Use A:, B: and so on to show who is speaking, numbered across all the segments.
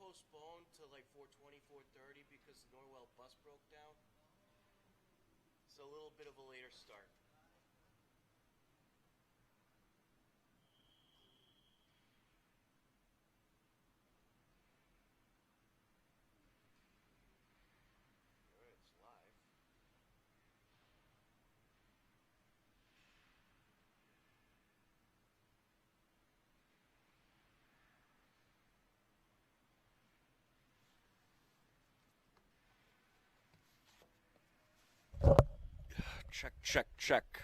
A: postponed to like 4:20, 4:30 because the Norwell bus broke down. So a little bit of a later start. All right, it's live. Check, check, check.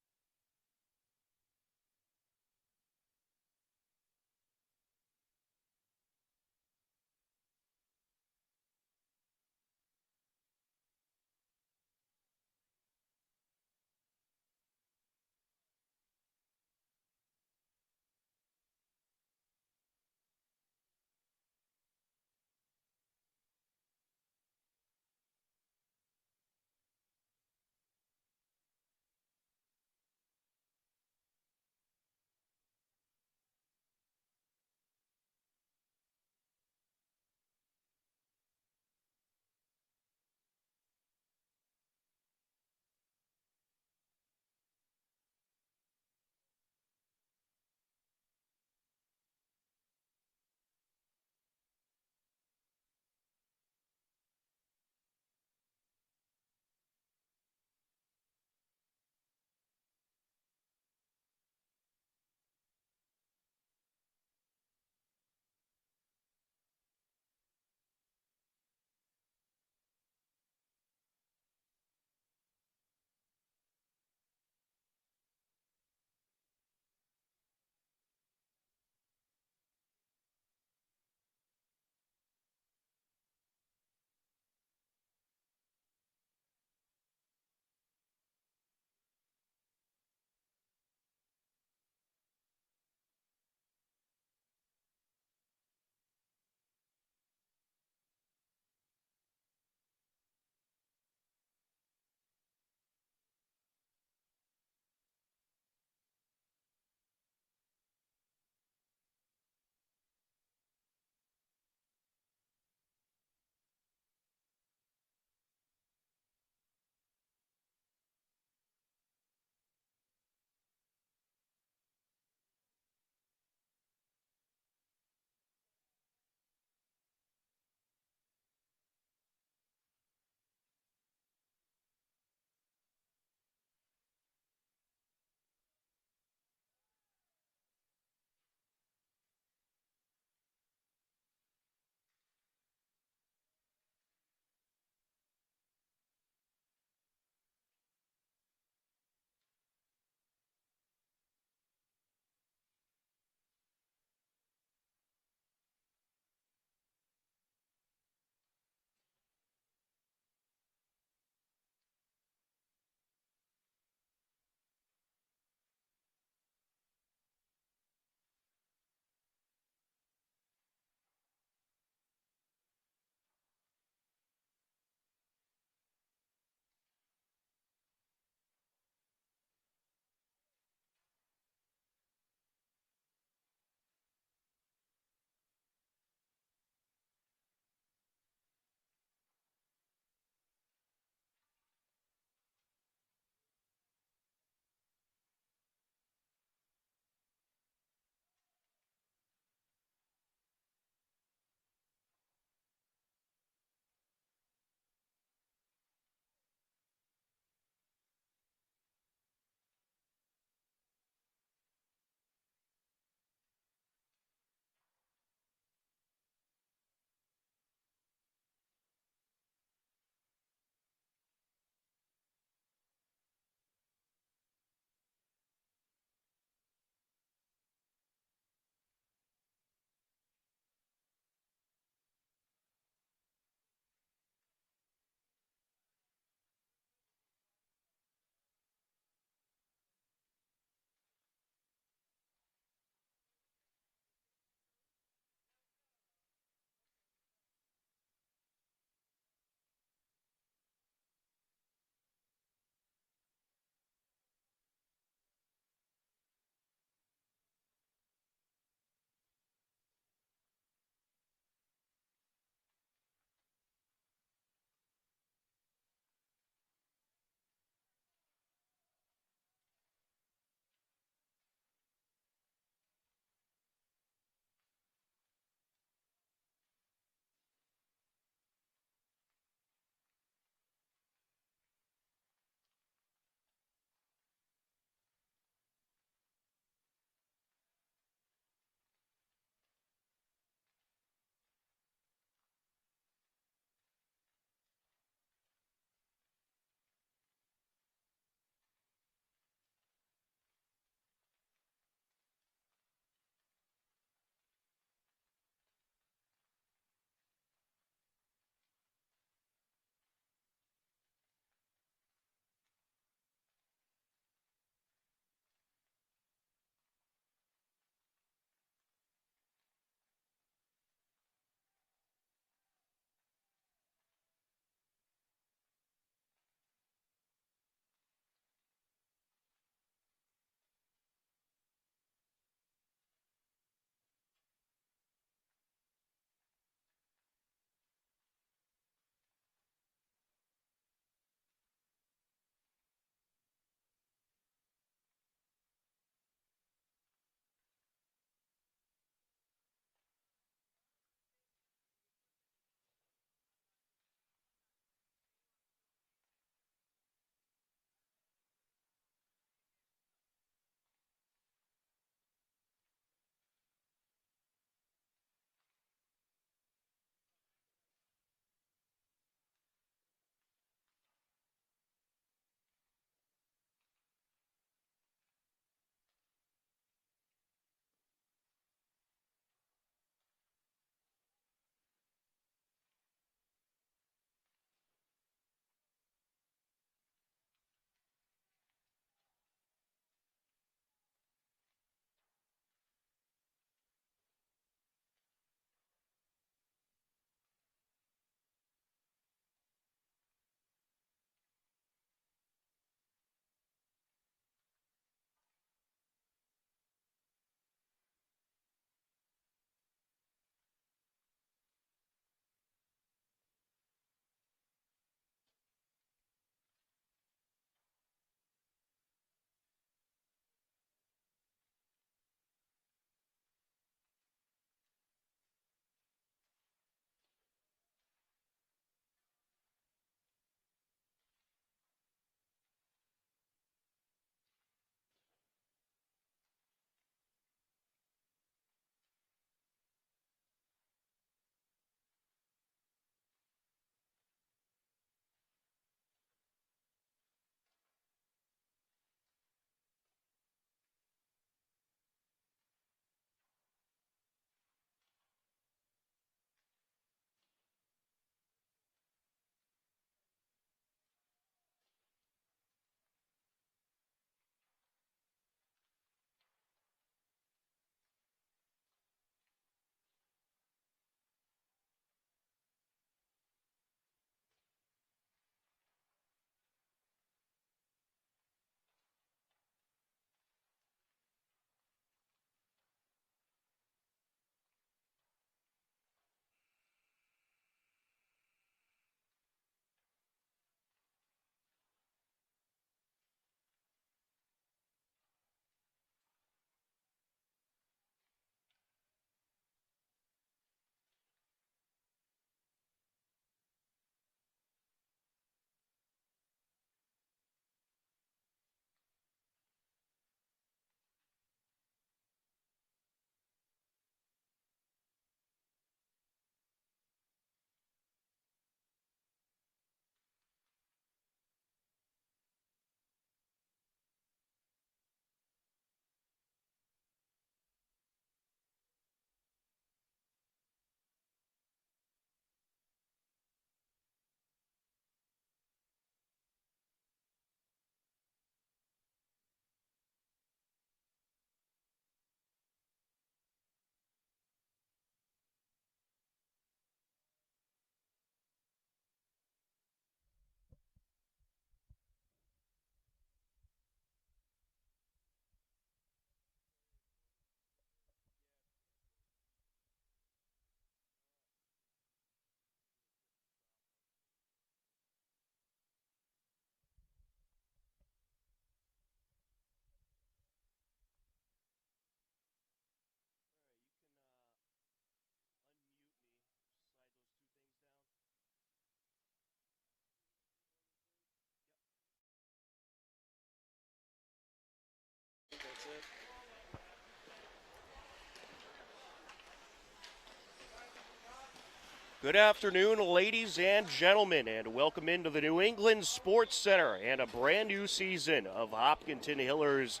B: Good afternoon, ladies and gentlemen, and welcome into the New England Sports Center and a brand new season of Hopkinton Hillers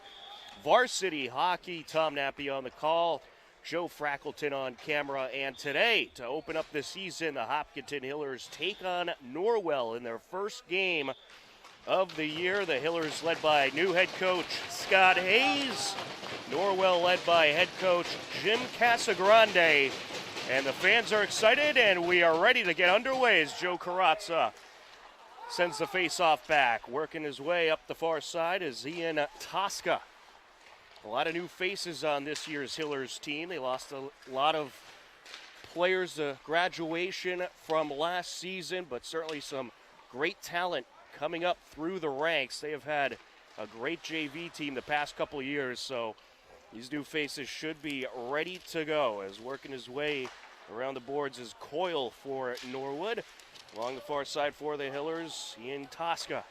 B: varsity hockey. Tom Nappy on the call, Joe Frackleton on camera, and today, to open up the season, the Hopkinton Hillers take on Norwell in their first game of the year. The Hillers led by new head coach Scott Hayes, Norwell led by head coach Jim Casagrande. And the fans are excited, and we are ready to get underway as Joe Carazza sends the face-off back. Working his way up the far side is Ian Tosca. A lot of new faces on this year's Hillers team. They lost a lot of players to graduation from last season, but certainly some great talent coming up through the ranks. They have had a great JV team the past couple of years, so these new faces should be ready to go. As working his way around the boards is Coyle for Norwood. Along the far side for the Hillers, Ian Tosca.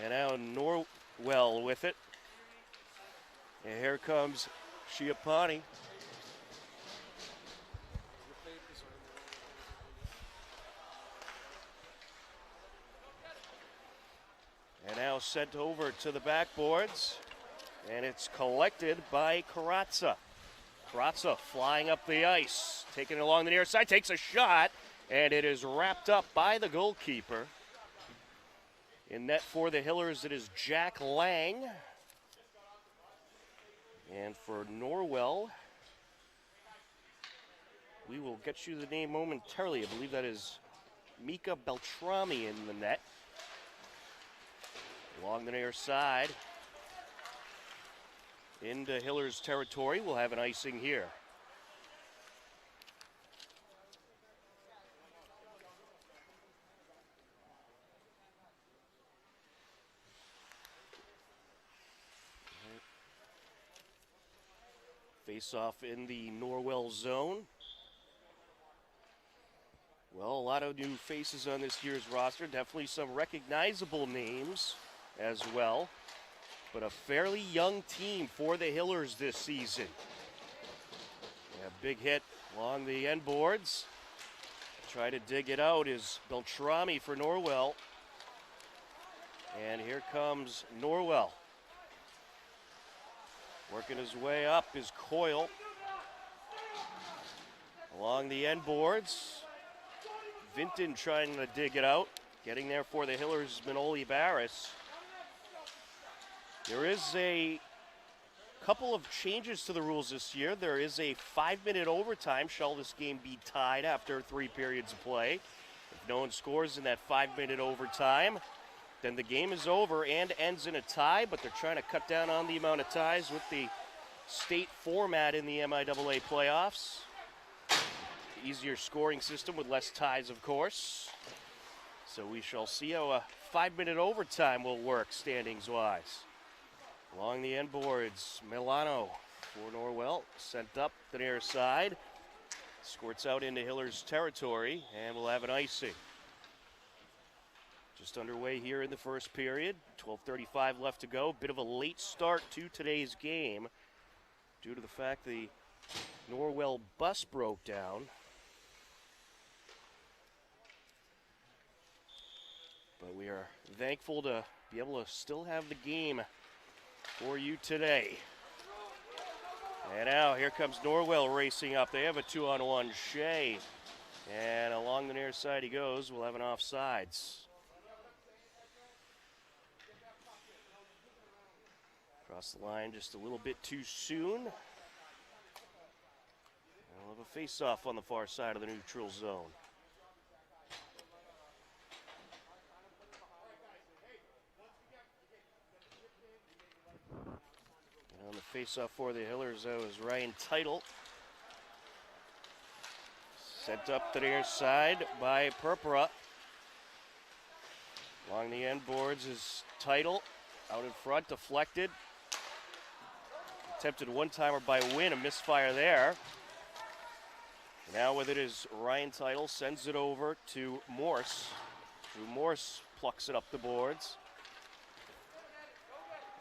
B: And now Norwell with it. And here comes Schiappani. And now sent over to the backboards. And it's collected by Carazza. Carazza flying up the ice, taking it along the near side, takes a shot, and it is wrapped up by the goalkeeper. In net for the Hillers, it is Jack Lang. And for Norwell, we will get you the name momentarily. I believe that is Mika Beltrami in the net. Along the near side. Into Hillers territory, we'll have an icing here. Face off in the Norwell zone. Well, a lot of new faces on this year's roster. Definitely some recognizable names as well. But a fairly young team for the Hillers this season. A big hit along the end boards. Try to dig it out is Beltrami for Norwell. And here comes Norwell. Working his way up is Coyle. Along the end boards. Vinton trying to dig it out. Getting there for the Hillers, Manoli Barris. There is a couple of changes to the rules this year. There is a 5-minute overtime. Shall this game be tied after 3 periods of play? If no one scores in that 5-minute overtime, then the game is over and ends in a tie, but they're trying to cut down on the amount of ties with the state format in the MIAA playoffs. Easier scoring system with less ties, of course. So we shall see how a 5-minute overtime will work standings-wise. Along the end boards, Milano for Norwell, sent up the near side. Squirts out into Hillers territory, and we'll have an icing. Just underway here in the first period. 12:35 left to go. Bit of a late start to today's game due to the fact the Norwell bus broke down. But we are thankful to be able to still have the game for you today. And now here comes Norwell racing up. They have a 2-on-1 Shea. And along the near side he goes. We'll have an offsides. Across the line just a little bit too soon. We'll have a face-off on the far side of the neutral zone. On the face-off for the Hillers, that was Ryan Title. Sent up the near side by Purpura. Along the end boards is Title. Out in front, deflected. Attempted one-timer by Wynn, a misfire there. Now with it is Ryan Title, sends it over to Morse. Drew Morse plucks it up the boards.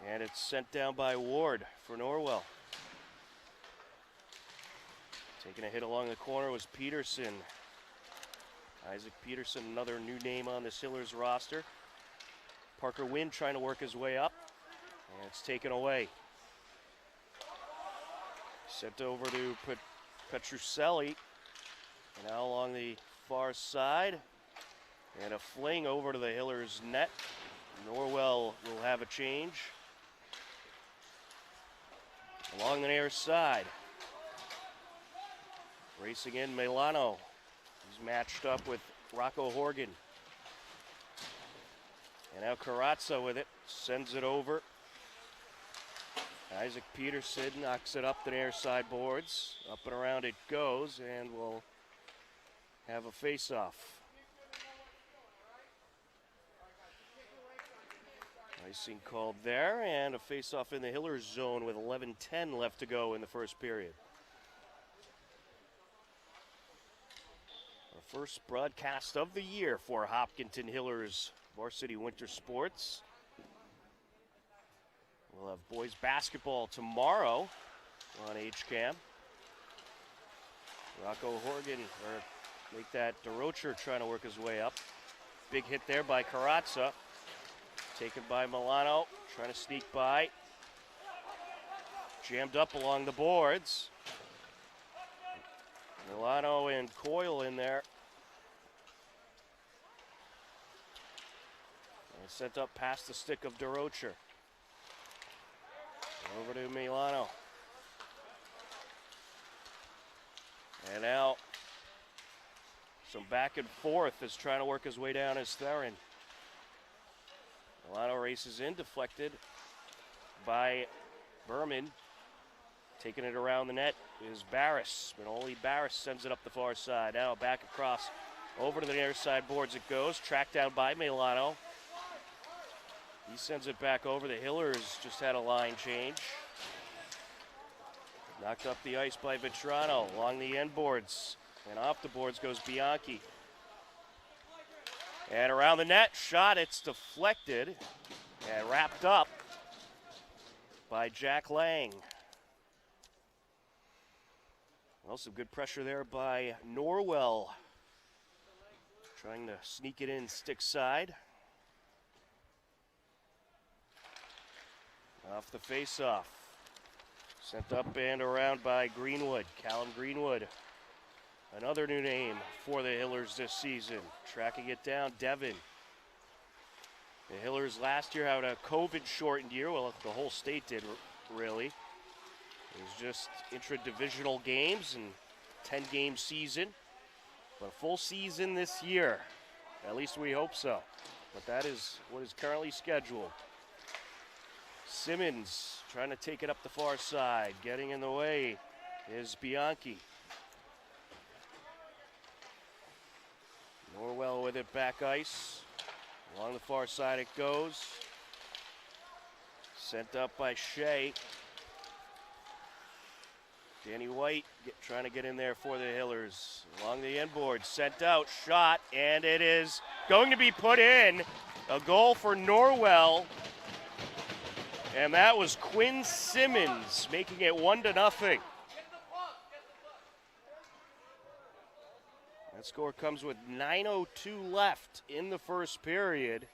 B: And it's sent down by Ward for Norwell. Taking a hit along the corner was Peterson. Isaac Peterson, another new name on this Hillers roster. Parker Wynn trying to work his way up. And it's taken away. Sent over to Petrucelli. Now along the far side. And a fling over to the Hillers net. Norwell will have a change. Along the near side. Racing in Milano. He's matched up with Rocco Horgan. And now Carazza with it. Sends it over. Isaac Peterson knocks it up the near side boards. Up and around it goes, and we'll have a face-off. Icing called there, and a face-off in the Hillers zone with 11:10 left to go in the first period. Our first broadcast of the year for Hopkinton Hillers Varsity Winter Sports. We'll have boys basketball tomorrow on HCAM. Rocco Horgan, or make that DeRocher trying to work his way up. Big hit there by Carazza. Taken by Milano, trying to sneak by. Jammed up along the boards. Milano and Coyle in there. And sent up past the stick of DeRocher. Over to Milano. And now some back and forth is trying to work his way down as Theron. Milano races in, deflected by Berman. Taking it around the net is Barris, but only Barris sends it up the far side. Now back across, over to the near side boards it goes, tracked down by Milano. He sends it back over. The Hillers just had a line change. Knocked up the ice by Vetrano along the end boards. And off the boards goes Bianchi. And around the net, shot, it's deflected and wrapped up by Jack Lang. Well, some good pressure there by Norwell. Trying to sneak it in stick side. Off the face-off. Sent up and around by Greenwood, Callum Greenwood. Another new name for the Hillers this season. Tracking it down, Devin. The Hillers last year had a COVID-shortened year. Well, the whole state did, really. It was just intra-divisional games and 10-game season. But a full season this year. At least we hope so. But that is what is currently scheduled. Simmons trying to take it up the far side. Getting in the way is Bianchi. Norwell with it back ice. Along the far side it goes. Sent up by Shea. Danny White trying to get in there for the Hillers. Along the end board, sent out, shot, and it is going to be put in. A goal for Norwell. And that was Quinn Simmons making it 1-0. That score comes with 9:02 left in the first period.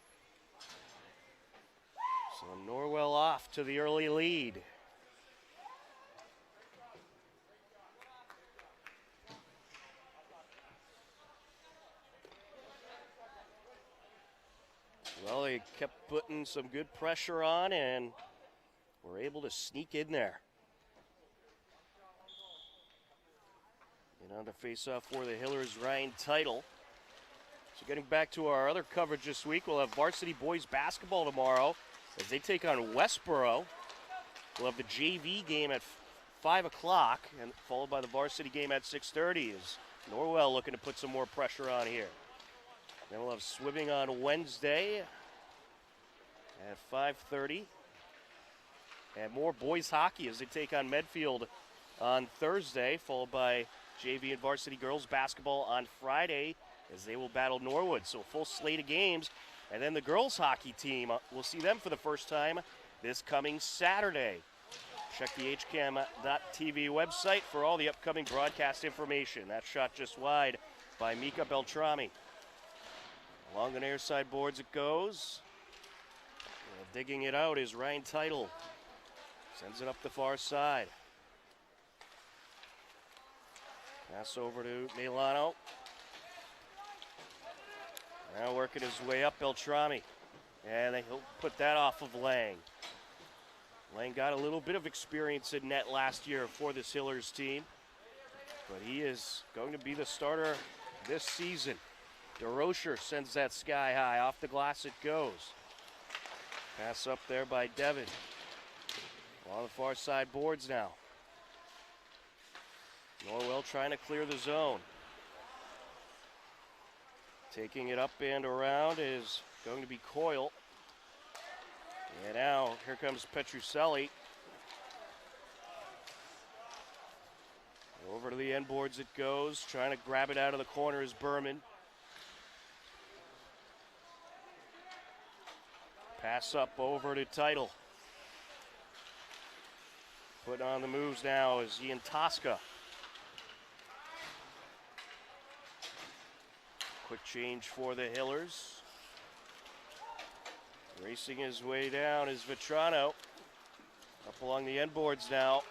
B: So Norwell off to the early lead. Well, they kept putting some good pressure on and were able to sneak in there. And on the face-off for the Hillers, Ryan Title. So getting back to our other coverage this week, we'll have varsity boys basketball tomorrow as they take on Westboro. We'll have the JV game at 5 o'clock, and followed by the varsity game at 6:30. Is Norwell looking to put some more pressure on here. Then we'll have swimming on Wednesday at 5:30. And more boys hockey as they take on Medfield on Thursday, followed by JV and varsity girls basketball on Friday as they will battle Norwood. So a full slate of games. And then the girls hockey team, we'll see them for the first time this coming Saturday. Check the hcam.tv website for all the upcoming broadcast information. That shot just wide by Mika Beltrami. Along the near side boards it goes. Digging it out is Ryan Teitel. Sends it up the far side. Pass over to Milano. Now working his way up, Beltrami. And he'll put that off of Lang. Lang got a little bit of experience in net last year for this Hillers team. But he is going to be the starter this season. DeRocher sends that sky high. Off the glass it goes. Pass up there by Devin. On the far side boards now. Norwell trying to clear the zone. Taking it up and around is going to be Coyle. And now here comes Petrucelli. Over to the end boards it goes. Trying to grab it out of the corner is Berman. Pass up over to Teitel. Putting on the moves now is Ian Tosca. Quick change for the Hillers. Racing his way down is Vetrano. Up along the end boards now.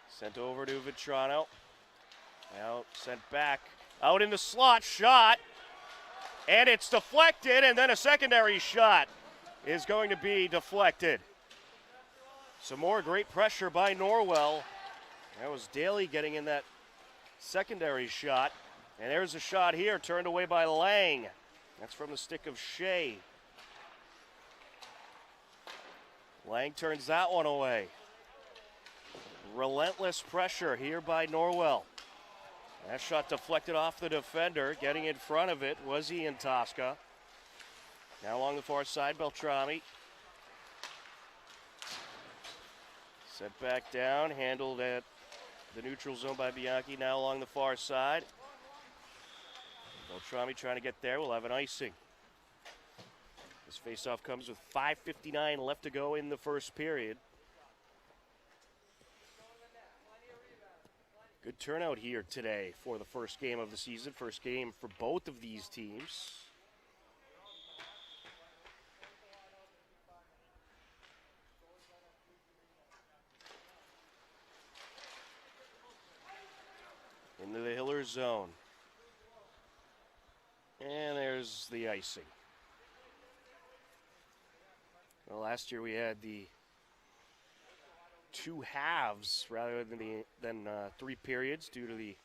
B: Sent over to Vetrano. Now sent back. Out in the slot, shot. And it's deflected, and then a secondary shot is going to be deflected. Some more great pressure by Norwell. That was Daly getting in that secondary shot. And there's a shot here, turned away by Lang. That's from the stick of Shea. Lang turns that one away. Relentless pressure here by Norwell. That shot deflected off the defender. Getting in front of it was Ian Tosca. Now along the far side, Beltrami. Set back down, handled at the neutral zone by Bianchi. Now along the far side. Beltrami trying to get there. We'll have an icing. This faceoff comes with 5:59 left to go in the first period. Good turnout here today for the first game of the season. First game for both of these teams. Into the Hillers zone. And there's the icing. Well, last year we had the two halves rather than three periods due to the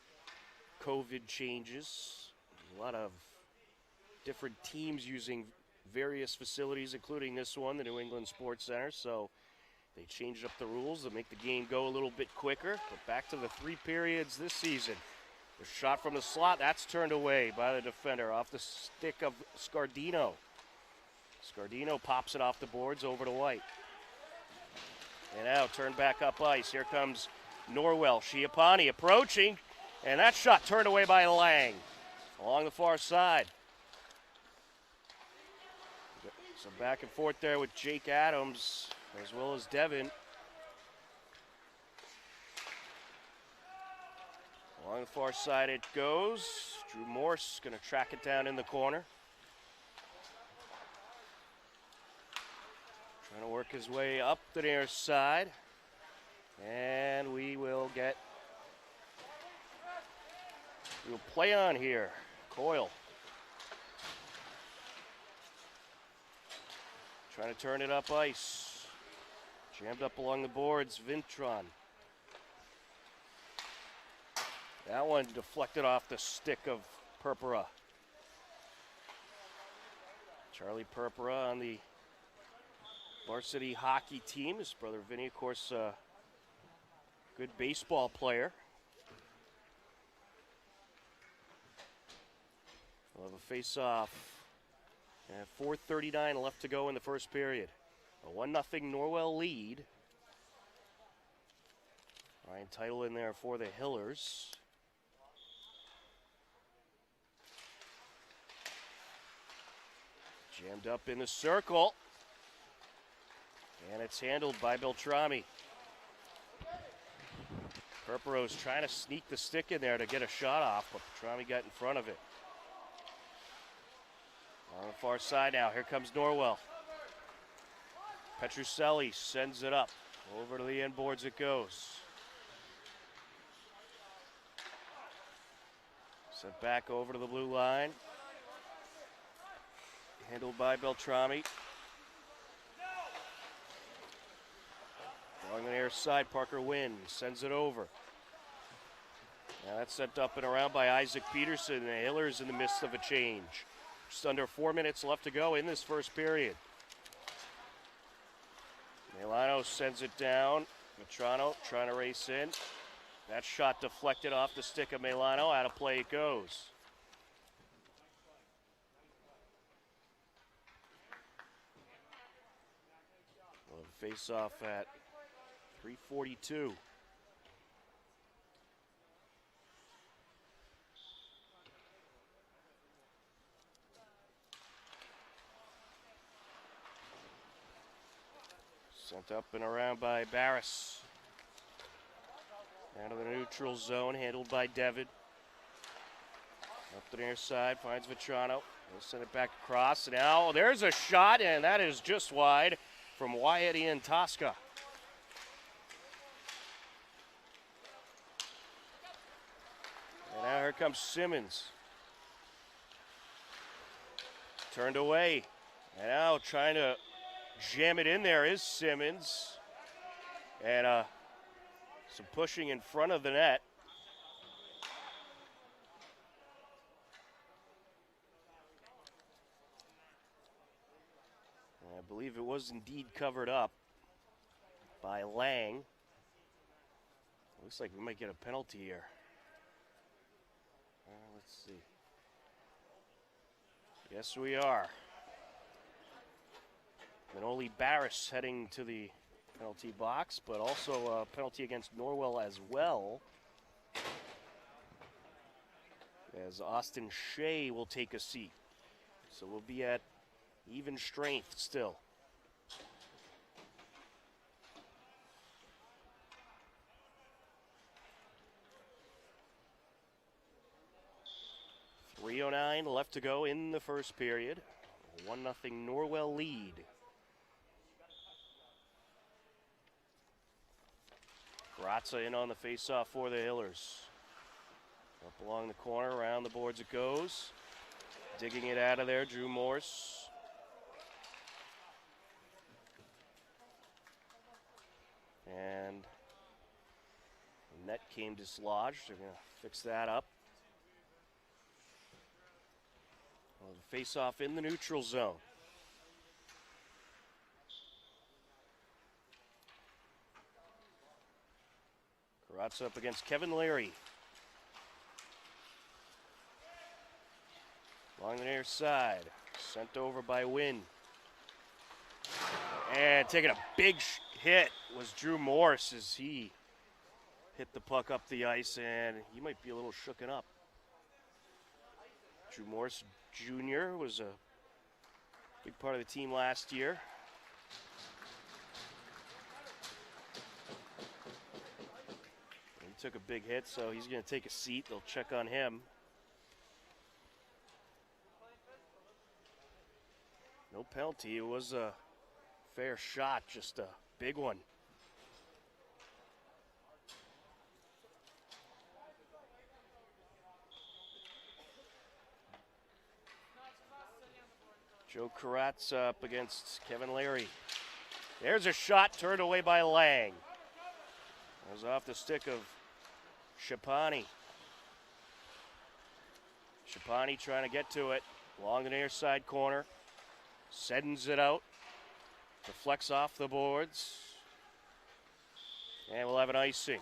B: COVID changes. A lot of different teams using various facilities, including this one, the New England Sports Center. So they changed up the rules to make the game go a little bit quicker. But back to the three periods this season. The shot from the slot, that's turned away by the defender off the stick of Scardino. Scardino pops it off the boards over to White. And now turned back up ice. Here comes Norwell. Schiappani approaching. And that shot turned away by Lang. Along the far side. Some back and forth there with Jake Adams as well as Devin. Along the far side it goes. Drew Morse going to track it down in the corner. Trying to work his way up the near side. And we'll play on here. Coyle. Trying to turn it up ice. Jammed up along the boards, Vintron. That one deflected off the stick of Purpura. Charlie Purpura on the varsity hockey team. His brother Vinny, of course, a good baseball player. We'll have a face-off. 4:39 left to go in the first period. A 1-0 Norwell lead. Ryan Teitel in there for the Hillers. Jammed up in the circle. It's handled by Beltrami. Perpero's trying to sneak the stick in there to get a shot off, but Beltrami got in front of it. On the far side now, here comes Norwell. Petrucelli sends it up. Over to the end boards it goes. Sent back over to the blue line. Handled by Beltrami. Along the near side, Parker Wynn sends it over. Now that's sent up and around by Isaac Peterson. The Hillers in the midst of a change. Just under 4 minutes left to go in this first period. Milano sends it down. Matrano trying to race in. That shot deflected off the stick of Milano. Out of play it goes. Well, face off at 3:42. Sent up and around by Barris. Down to the neutral zone, handled by Devitt. Up the near side, finds Vetrano. He'll send it back across. Now there's a shot, and that is just wide from Wyatt Ian Tosca. And now here comes Simmons. Turned away. And now trying to jam it in there is Simmons. And some pushing in front of the net. And I believe it was indeed covered up by Lang. Looks like we might get a penalty here. Let's see. Yes, we are. Manoli Barris heading to the penalty box, but also a penalty against Norwell as well. As Austin Shea will take a seat. So we'll be at even strength still. .309 left to go in the first period. 1-0 Norwell lead. Grazza in on the faceoff for the Hillers. Up along the corner, around the boards it goes. Digging it out of there, Drew Morse. And the net came dislodged. They're going to fix that up. Well, the face-off in the neutral zone. Karatz up against Kevin Leary. Along the near side. Sent over by Wynn. And taking a big hit was Drew Morse as he hit the puck up the ice, and he might be a little shooken up. Drew Morse Jr. was a big part of the team last year. He took a big hit, so he's going to take a seat. They'll check on him. No penalty. It was a fair shot, just a big one. Joe Karatz up against Kevin Leary. There's a shot turned away by Lang. It was off the stick of Shapani. Shapani trying to get to it along the near side corner. Sends it out. Deflects off the boards. And we'll have an icing.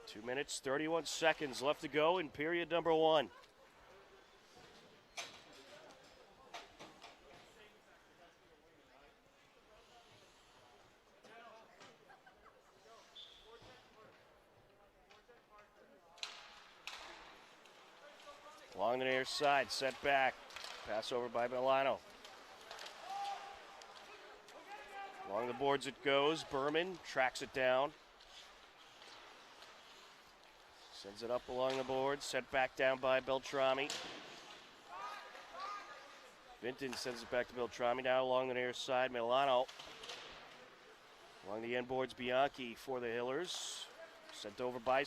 B: Two minutes, 31 seconds left to go in period number one. Along the near side, set back. Pass over by Milano. Along the boards it goes. Berman tracks it down. Sends it up along the board. Sent back down by Beltrami. Vinton sends it back to Beltrami. Now along the near side, Milano. Along the end boards, Bianchi for the Hillers. Sent over by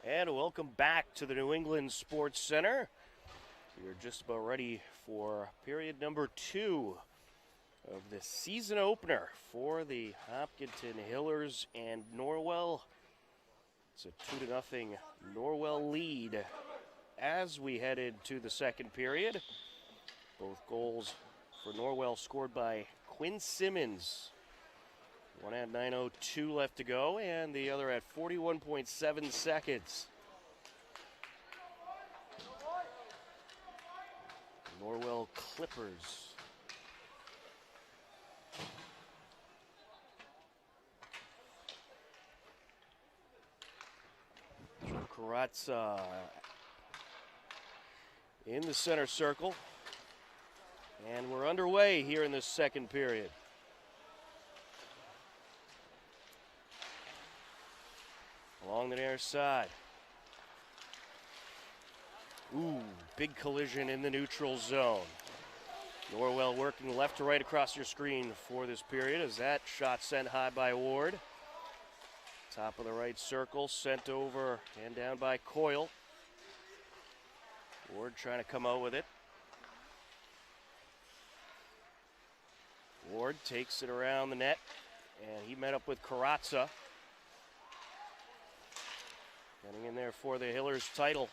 B: and welcome back to the New England Sports Center. We're just about ready for period number 2 of the season opener for the Hopkinton Hillers and Norwell. It's a 2-0 Norwell lead as we head into the second period. Both goals for Norwell scored by Quinn Simmons. One at 9:02 left to go, and the other at 41.7 seconds. Norwell Clippers. Joe Karatza in the center circle. And we're underway here in the second period. Along the near side. Ooh, big collision in the neutral zone. Norwell working left to right across your screen for this period as that shot sent high by Ward. Top of the right circle, sent over and down by Coyle. Ward trying to come out with it. Ward takes it around the net, and he met up with Karatza. Getting in there for the Hillers title.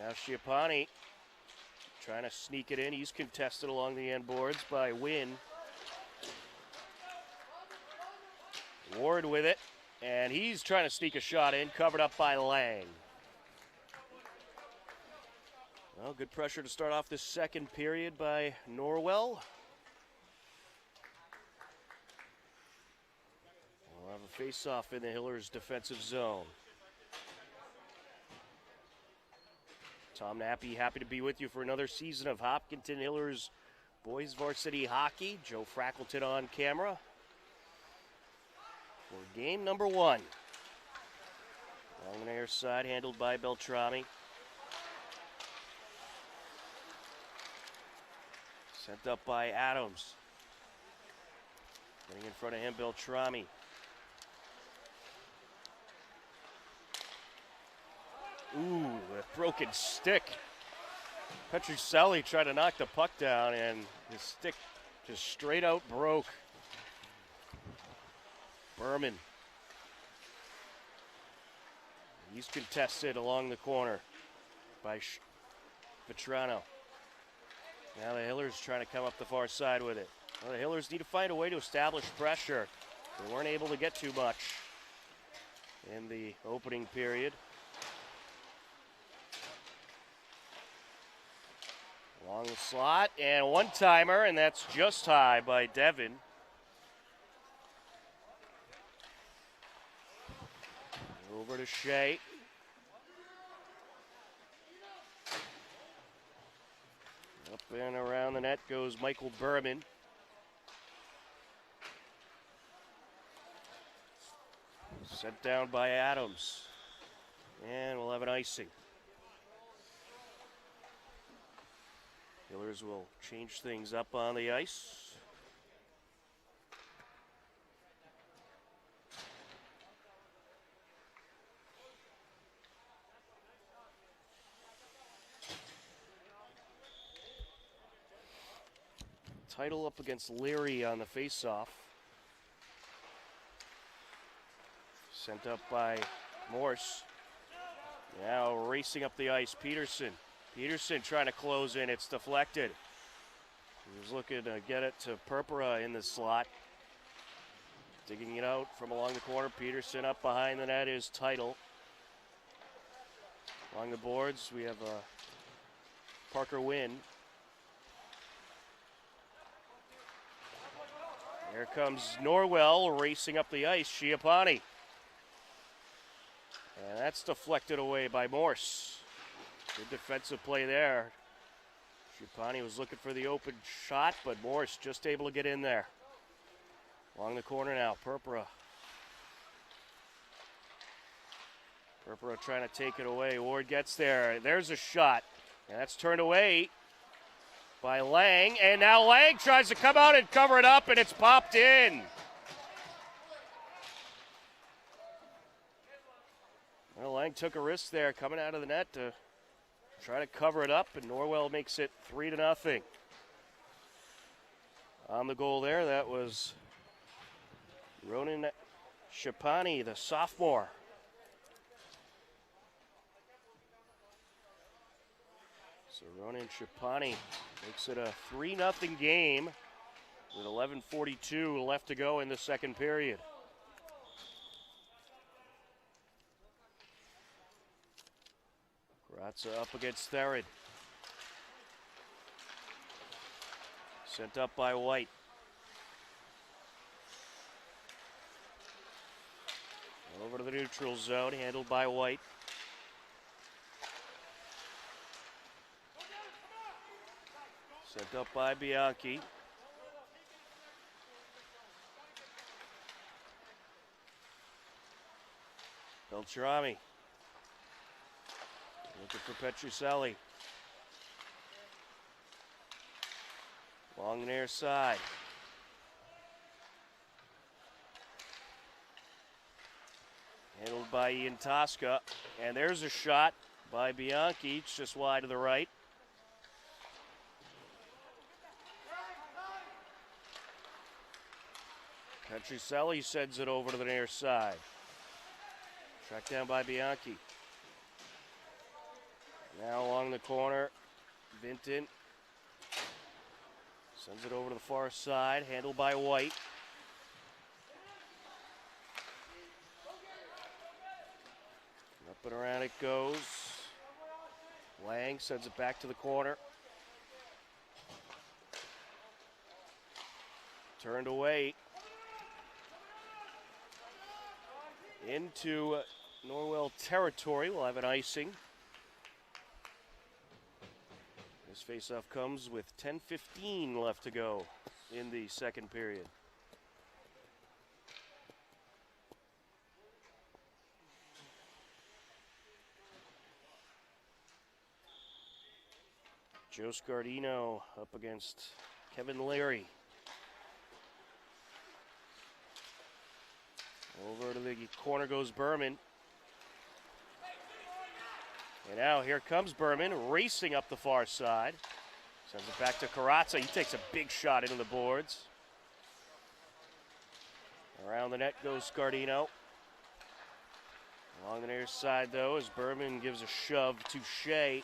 B: Now Schiappani trying to sneak it in. He's contested along the end boards by Wynn. Ward with it, and he's trying to sneak a shot in, covered up by Lang. Well, good pressure to start off this second period by Norwell. We'll have a face-off in the Hillers' defensive zone. Tom Nappy, happy to be with you for another season of Hopkinton Hillers boys varsity hockey. Joe Frackleton on camera for game number 1. Along the near side, handled by Beltrami. Sent up by Adams. Getting in front of him, Beltrami. Ooh, a broken stick. Petrucelli tried to knock the puck down, and his stick just straight out broke. Berman. He's contested along the corner by Vetrano. Now the Hillers trying to come up the far side with it. Well, the Hillers need to find a way to establish pressure. They weren't able to get too much in the opening period. Along the slot, and one-timer, and that's just high by Devin. Over to Shea. Up and around the net goes Michael Berman. Sent down by Adams. And we'll have an icing. Hillers will change things up on the ice. Title up against Leary on the faceoff. Sent up by Morse. Now racing up the ice, Peterson. Peterson trying to close in, it's deflected. He was looking to get it to Purpura in the slot. Digging it out from along the corner. Peterson up behind the net is Title. Along the boards, we have Parker Wynn. Here comes Norwell racing up the ice, Schiappani. And that's deflected away by Morse. Good defensive play there. Schiappani was looking for the open shot, but Morse just able to get in there. Along the corner now, Purpura. Purpura trying to take it away. Ward gets there. There's a shot. And that's turned away by Lang. And now Lang tries to come out and cover it up, and it's popped in. Well, Lang took a risk there coming out of the net to try to cover it up, and Norwell makes it 3-0. On the goal there, that was Ronan Schiappani, the sophomore. So Ronan Schiappani makes it a 3-0 game with 11:42 left to go in the second period. Karatza up against Theron. Sent up by White. Over to the neutral zone, handled by White. Sent up by Bianchi. Beltrami. Looking for Petrucelli. Long near side. Handled by Ian Tosca. And there's a shot by Bianchi. It's just wide to the right. Petrucelli sends it over to the near side. Tracked down by Bianchi. Now along the corner, Vinton sends it over to the far side, handled by White. Up and around it goes. Lang sends it back to the corner. Turned away. Into Norwell territory. We'll have an icing. This faceoff comes with 10:15 left to go in the second period. Joe Scardino up against Kevin Leary. Over to the corner goes Berman. And now here comes Berman, racing up the far side. Sends it back to Karatza. He takes a big shot into the boards. Around the net goes Scardino. Along the near side, though, as Berman gives a shove to Shea.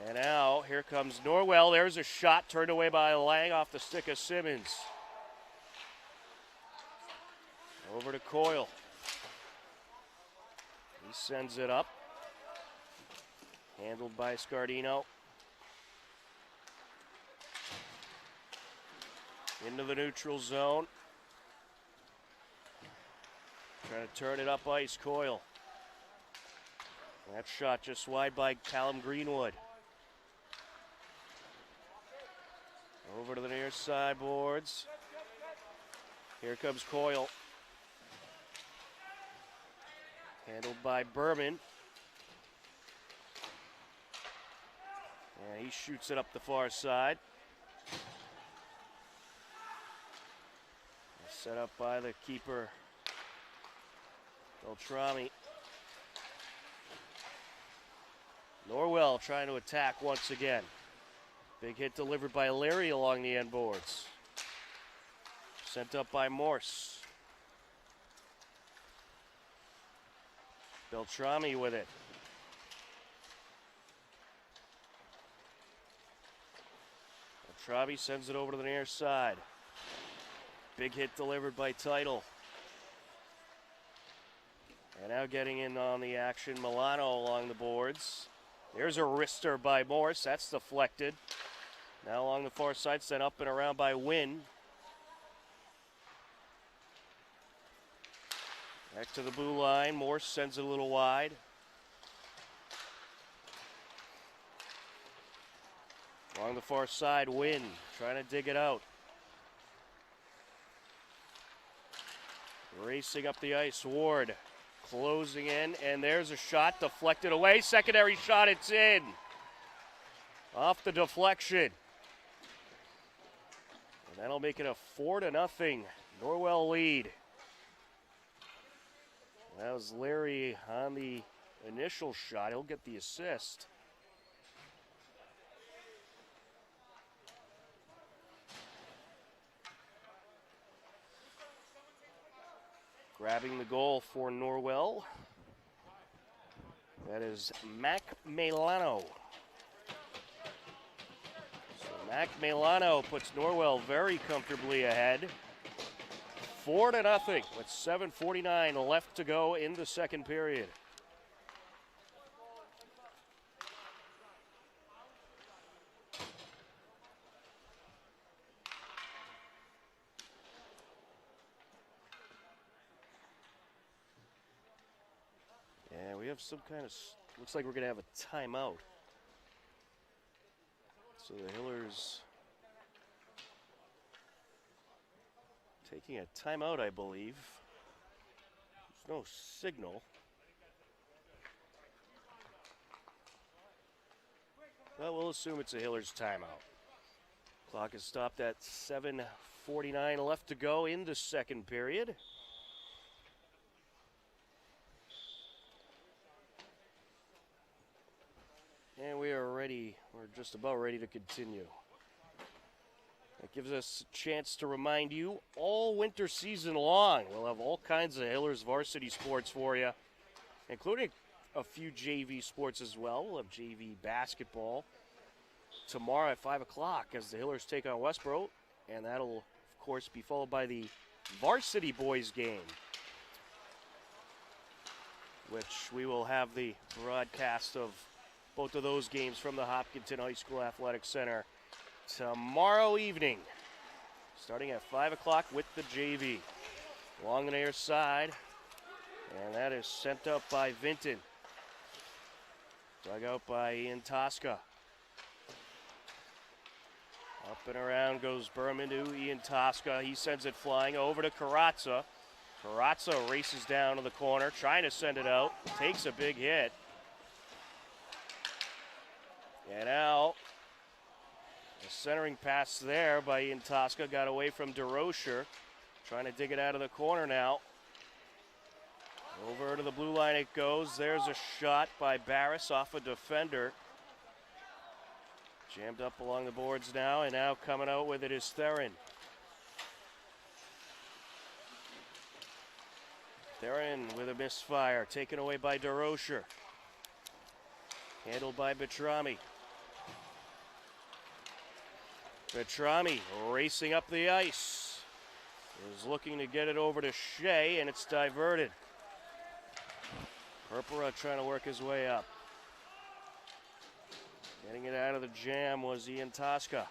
B: And now here comes Norwell. There's a shot turned away by Lang off the stick of Simmons. Over to Coyle. He sends it up. Handled by Scardino. Into the neutral zone. Trying to turn it up ice, Coyle. That shot just wide by Callum Greenwood. Over to the near side boards. Here comes Coyle. Handled by Berman. And he shoots it up the far side. Set up by the keeper, Beltrami. Norwell trying to attack once again. Big hit delivered by Leary along the end boards. Sent up by Morse. Beltrami with it. Beltrami sends it over to the near side. Big hit delivered by Title. And now getting in on the action, Milano along the boards. There's a wrister by Morse. That's deflected. Now along the far side, sent up and around by Wynn. Back to the blue line. Morse sends it a little wide. Along the far side, Wynn trying to dig it out. Racing up the ice, Ward closing in, and there's a shot deflected away. Secondary shot, it's in. Off the deflection. And that'll make it a 4-0 Norwell lead. That was Larry on the initial shot. He'll get the assist. Grabbing the goal for Norwell. That is Mac Milano. So Mac Milano puts Norwell very comfortably ahead. 4-0 with 7:49 left to go in the second period. And we have some kind of, looks like we're going to have a timeout. So the Hillers taking a timeout, I believe. There's no signal. Well, we'll assume it's a Hillers timeout. Clock is stopped at 7:49 left to go in the second period. And we are ready, we're just about ready to continue. That gives us a chance to remind you, all winter season long, we'll have all kinds of Hillers varsity sports for you, including a few JV sports as well. We'll have JV basketball tomorrow at 5 o'clock as the Hillers take on Westboro, and that'll, of course, be followed by the varsity boys game, which we will have the broadcast of both of those games from the Hopkinton High School Athletic Center tomorrow evening, starting at 5 o'clock with the JV. Along the near side, and that is sent up by Vinton. Dug out by Ian Tosca. Up and around goes Berman to Ian Tosca. He sends it flying over to Carazza. Carazza races down to the corner, trying to send it out. Takes a big hit. And now, the centering pass there by Ian Tosca got away from DeRocher. Trying to dig it out of the corner now. Over to the blue line it goes. There's a shot by Barris off a defender. Jammed up along the boards now, and now coming out with it is Theron. Theron with a misfire, taken away by DeRocher. Handled by Betrami. Betrami racing up the ice. Is looking to get it over to Shea, and it's diverted. Purpura trying to work his way up. Getting it out of the jam was Ian Tosca.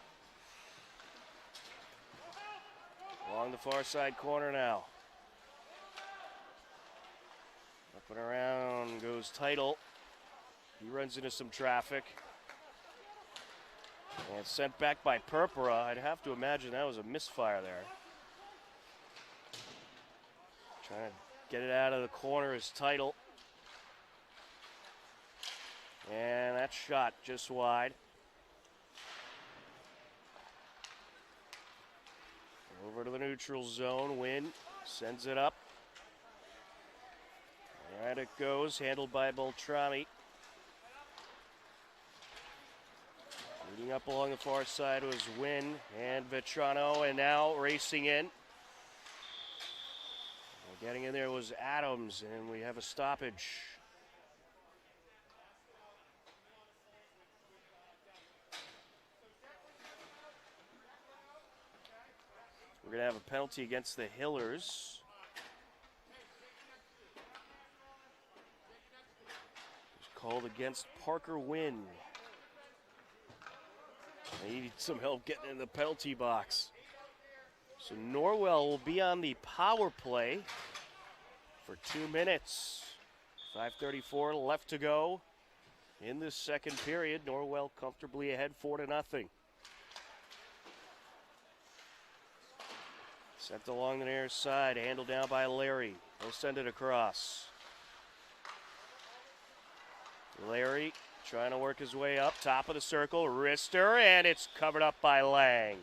B: Along the far side corner now. Up and around goes Title. He runs into some traffic. And sent back by Purpura. I'd have to imagine that was a misfire there. Trying to get it out of the corner is Title. And that shot just wide. Over to the neutral zone. Wynn sends it up. And it goes, handled by Beltrami. Leading up along the far side was Wynn and Vetrano, and now racing in. And getting in there was Adams, and we have a stoppage. We're going to have a penalty against the Hillers. It's called against Parker Wynn. They need some help getting in the penalty box. So Norwell will be on the power play for 2 minutes. 5:34 left to go in this second period. Norwell comfortably ahead 4-0. Sent along the near side, handled down by Larry. He'll send it across. Larry trying to work his way up, top of the circle, wrister, and it's covered up by Lang.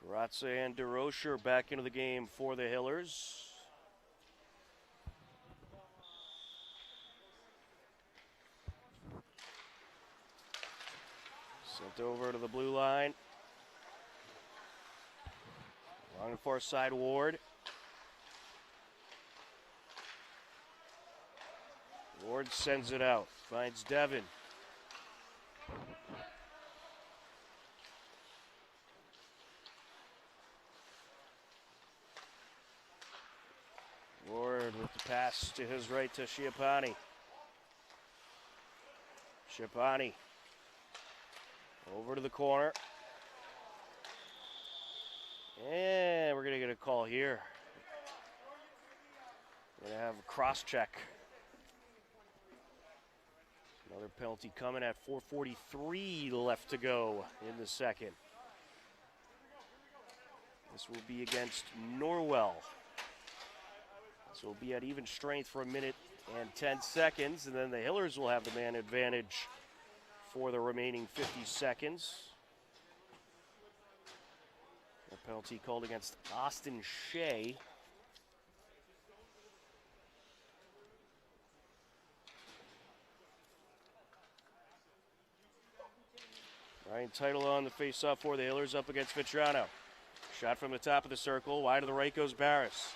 B: Karatza and DeRocher back into the game for the Hillers. Sent over to the blue line. Along the far side, Ward. Ward sends it out. Finds Devin. Ward with the pass to his right to Schiappani. Schiappani over to the corner. And we're going to get a call here. We're going to have a cross-check. Another penalty coming at 4:43 left to go in the second. This will be against Norwell. So we'll be at even strength for a minute and 10 seconds, and then the Hillers will have the man advantage for the remaining 50 seconds. A penalty called against Austin Shea. Ryan Title on the face-off for the Hillers up against Vetrano. Shot from the top of the circle. Wide to the right goes Barris.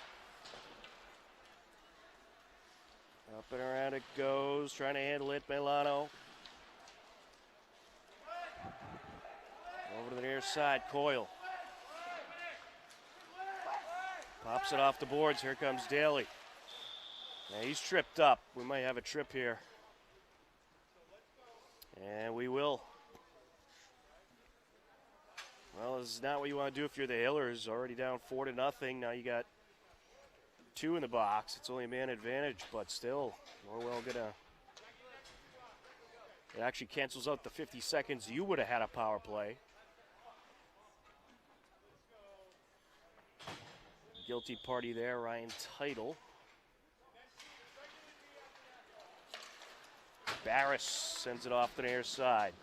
B: Up and around it goes. Trying to handle it, Milano. Over to the near side, Coyle. Pops it off the boards. Here comes Daly. Now he's tripped up. We might have a trip here. And we will. Well, this is not what you want to do if you're the Hillers. Already down 4-0. Now you got 2 in the box. It's only a man advantage, but still, Norwell gonna. It actually cancels out the 50 seconds you would have had a power play. Guilty party there, Ryan Title. Barris sends it off the near side.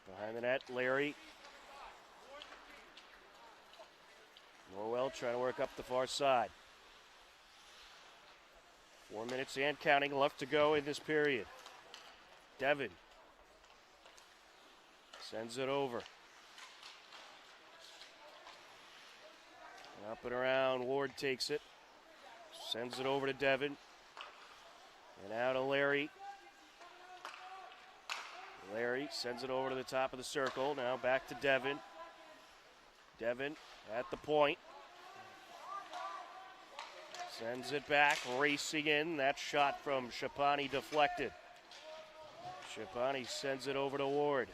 B: Behind the net, Larry. Norwell trying to work up the far side. 4 minutes and counting left to go in this period. Devin sends it over. Up and around, Ward takes it. Sends it over to Devin. And out to Larry. Larry sends it over to the top of the circle. Now back to Devin. Devin at the point. Sends it back, racing in. That shot from Schiappani deflected. Schiappani sends it over to Ward.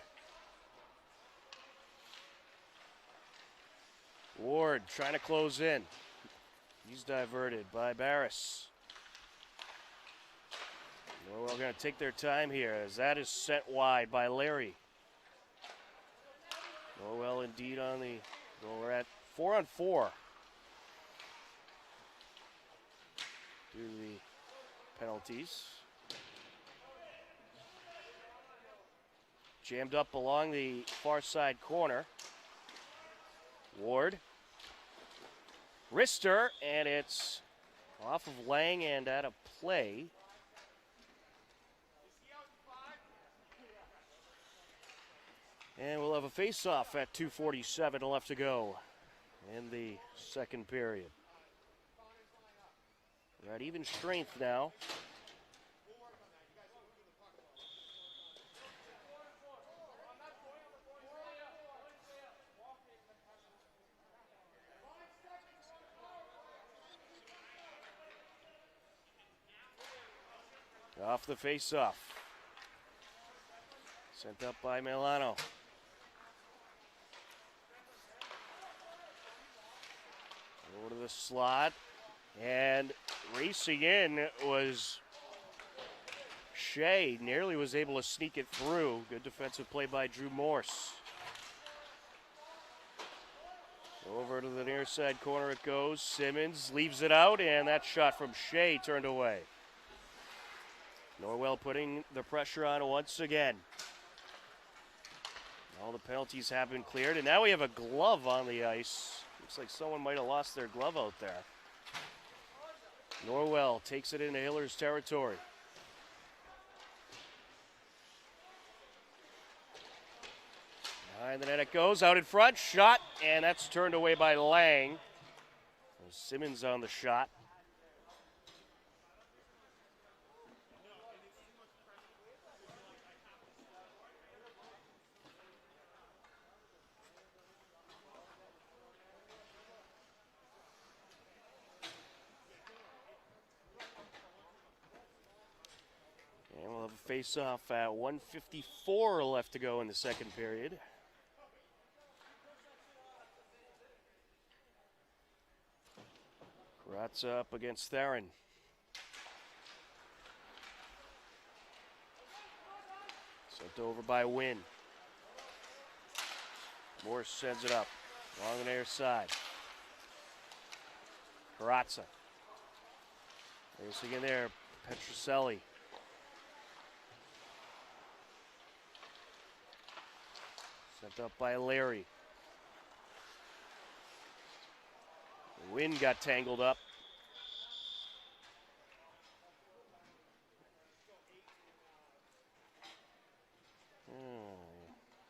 B: Ward trying to close in. He's diverted by Barris. Norwell going to take their time here as that is sent wide by Larry. Norwell indeed on the, well, we're at 4-on-4. Due to the penalties. Jammed up along the far side corner. Ward. Wrister, and it's off of Lang and out of play. And we'll have a face-off at 2:47 left to go in the second period. We're at even strength now. Off the face-off. Sent up by Milano. Over to the slot. And racing in was Shea. Nearly was able to sneak it through. Good defensive play by Drew Morse. Over to the near side corner it goes. Simmons leaves it out, and that shot from Shea turned away. Norwell putting the pressure on once again. All the penalties have been cleared, and now we have a glove on the ice. Looks like someone might have lost their glove out there. Norwell takes it into Hillers territory. Behind the net it goes, out in front, shot, and that's turned away by Lang. Simmons on the shot. And we'll have a face-off at 1:54 left to go in the second period. Karatza up against Theron. Sent over by Wynn. Morse sends it up. Along the near side. Karatza. Racing in there. Petroselli. Sent up by Larry. Wynn got tangled up.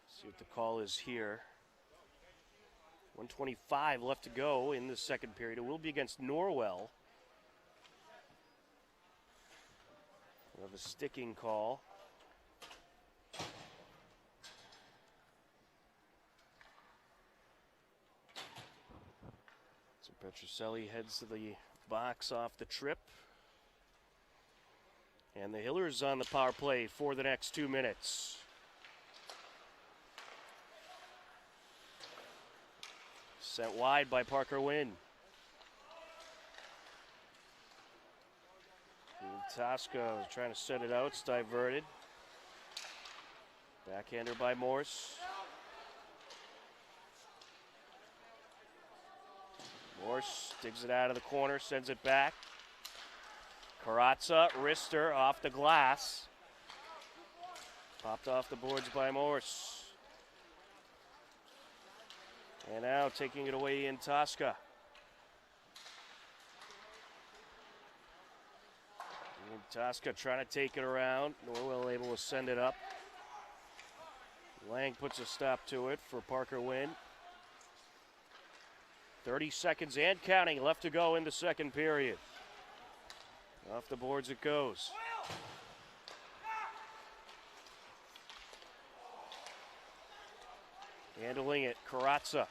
B: See what the call is here. 1:25 left to go in the second period. It will be against Norwell. We'll have a sticking call. So Petroselli heads to the box off the trip. And the Hillers on the power play for the next 2 minutes. Sent wide by Parker Wynn. Tosca trying to set it out. It's diverted. Backhander by Morse. Morse digs it out of the corner, sends it back. Karatza, wrister off the glass. Popped off the boards by Morse. And now taking it away in Tosca. And Tosca trying to take it around. Norwell able to send it up. Lang puts a stop to it for Parker Wynn. 30 seconds and counting left to go in the second period. Off the boards it goes. Handling it, Karatza.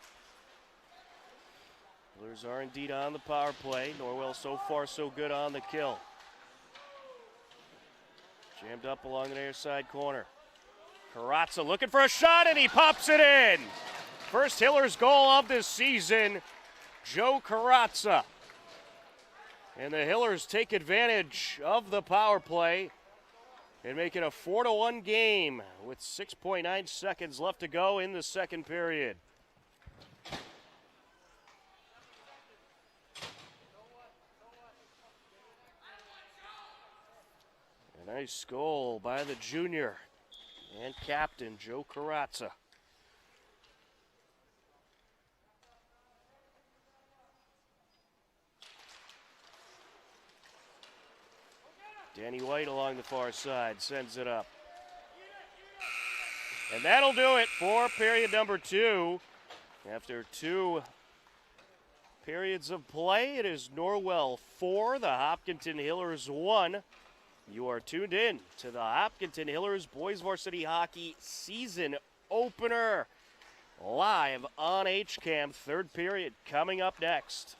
B: Hillers are indeed on the power play. Norwell so far so good on the kill. Jammed up along the near side corner. Karatza looking for a shot and he pops it in. First Hillers goal of this season, Joe Karatza. And the Hillers take advantage of the power play and make it a 4-1 game with 6.9 seconds left to go in the second period. A nice goal by the junior and captain, Joe Karatza. Danny White along the far side sends it up. And that'll do it for period number 2. After 2 periods of play, it is Norwell 4, the Hopkinton Hillers 1. You are tuned in to the Hopkinton Hillers Boys Varsity Hockey season opener. Live on HCAM, third period coming up next.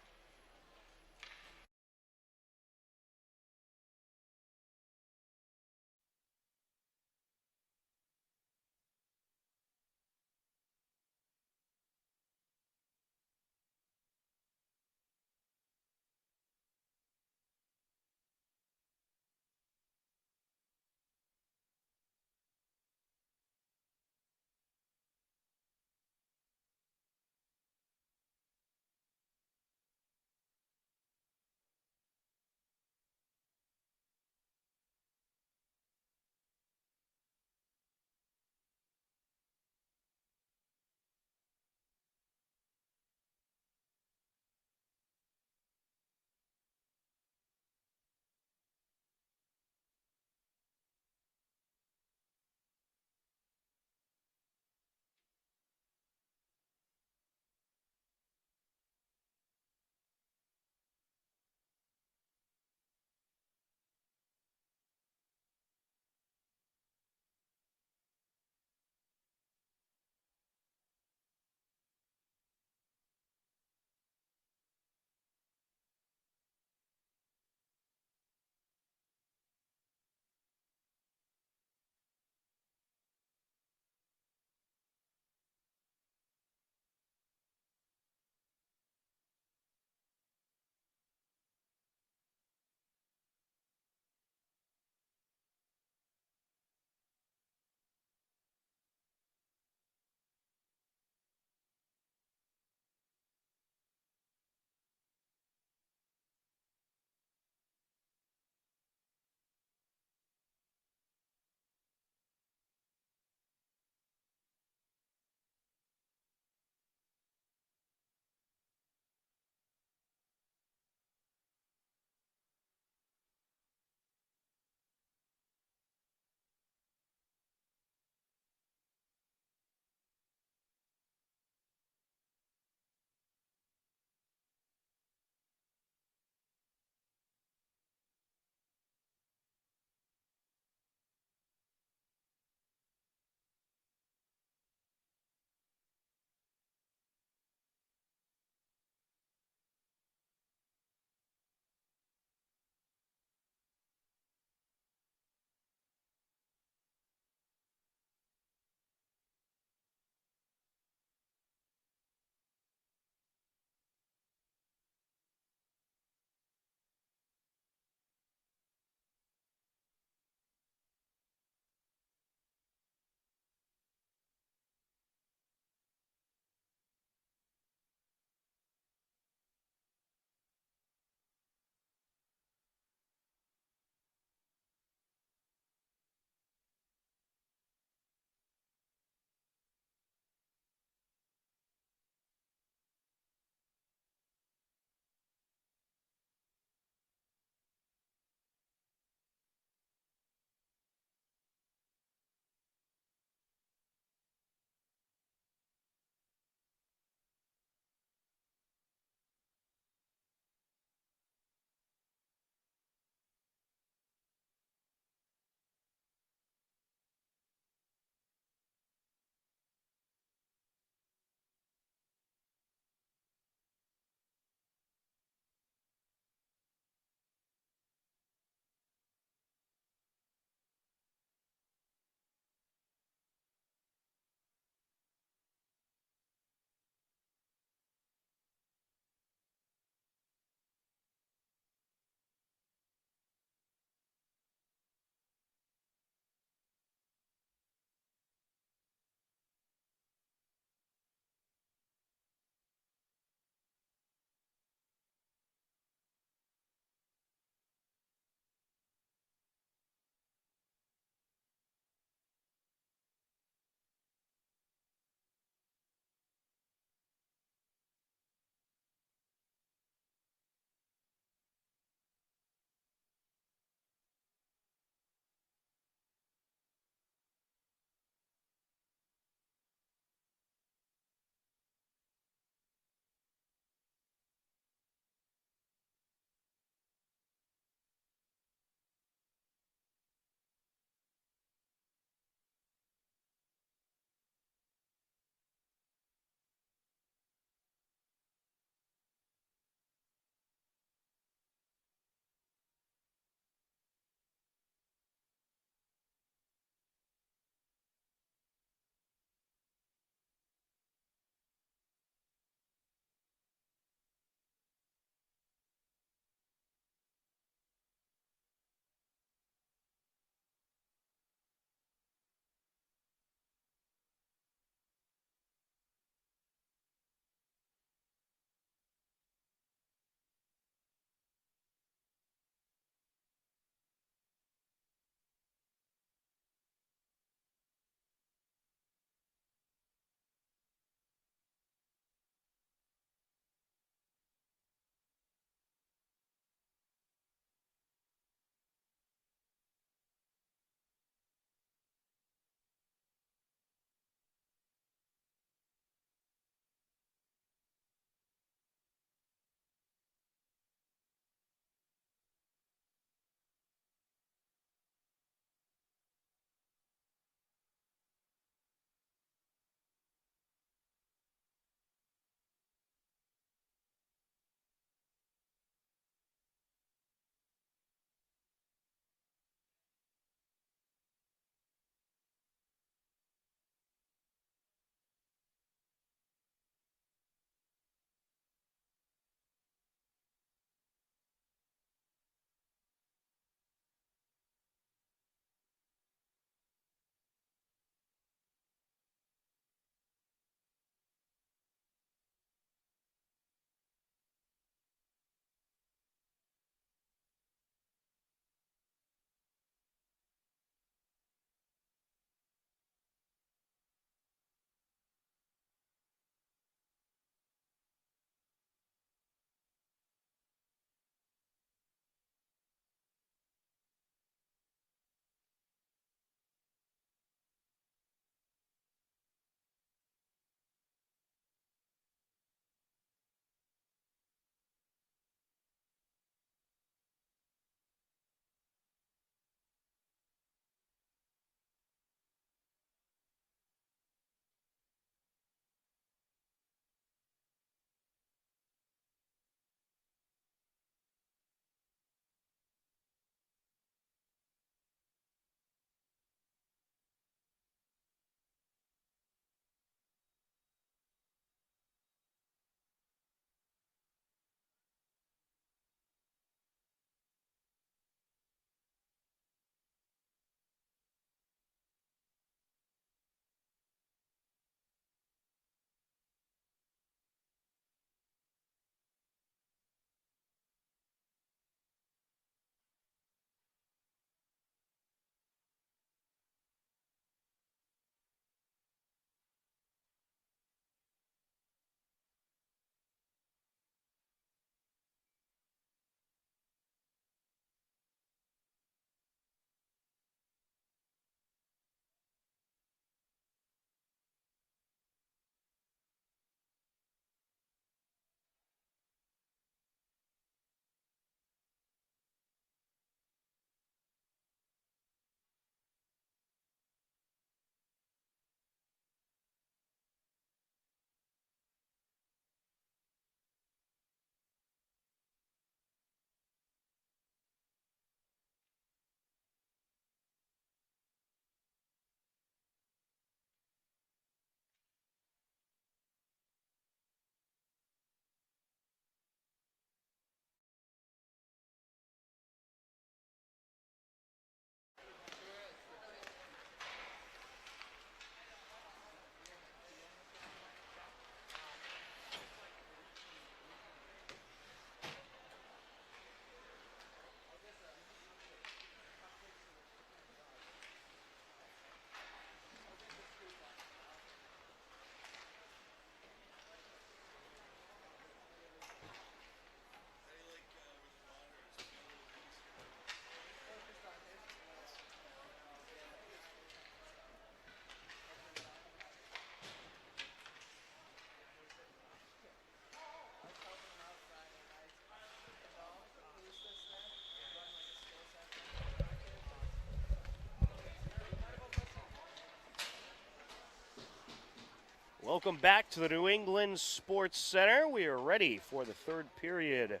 B: Welcome back to the New England Sports Center. We are ready for the third period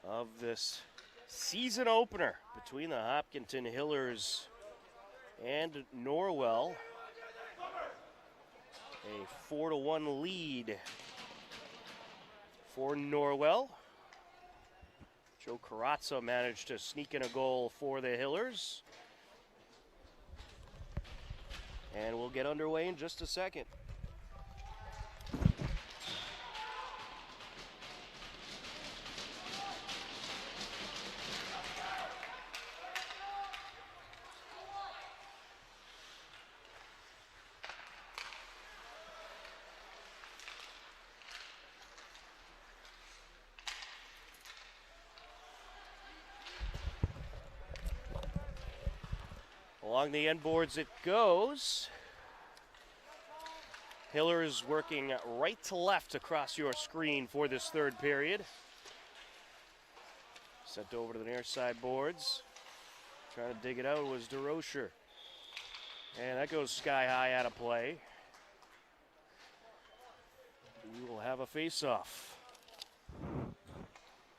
B: of this season opener between the Hopkinton Hillers and Norwell. A 4-1 lead for Norwell. Joe Carazza managed to sneak in a goal for the Hillers. And we'll get underway in just a second. Along the end boards it goes. Hillers working right to left across your screen for this third period. Sent over to the near side boards. Trying to dig it out was DeRocher. And that goes sky high out of play. We will have a face-off.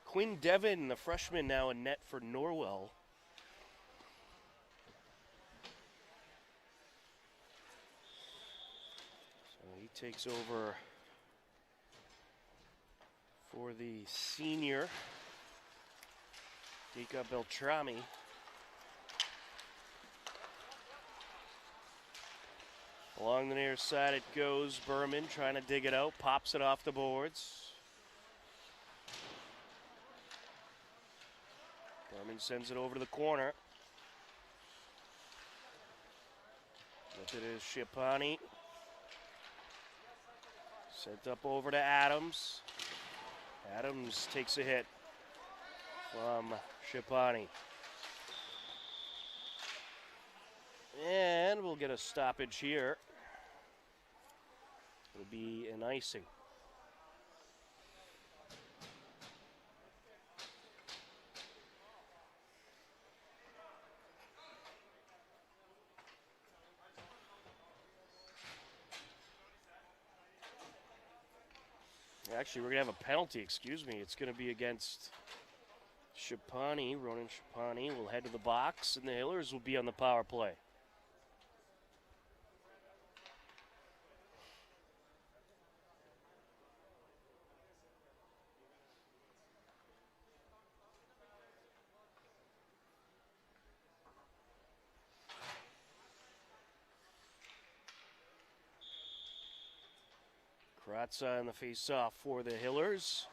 B: Quinn Devon, the freshman, now in net for Norwell. He takes over for the senior, Dika Beltrami. Along the near side it goes. Berman trying to dig it out, pops it off the boards. Berman sends it over to the corner. With it is Shipani. Sent up over to Adams. Adams takes a hit from Shipani. And we'll get a stoppage here. It'll be an icing. Actually, we're going to have a penalty, excuse me. It's going to be against Shipani. Ronan Shipani will head to the box, and the Hillers will be on the power play. Carazza in the face-off for the Hillers.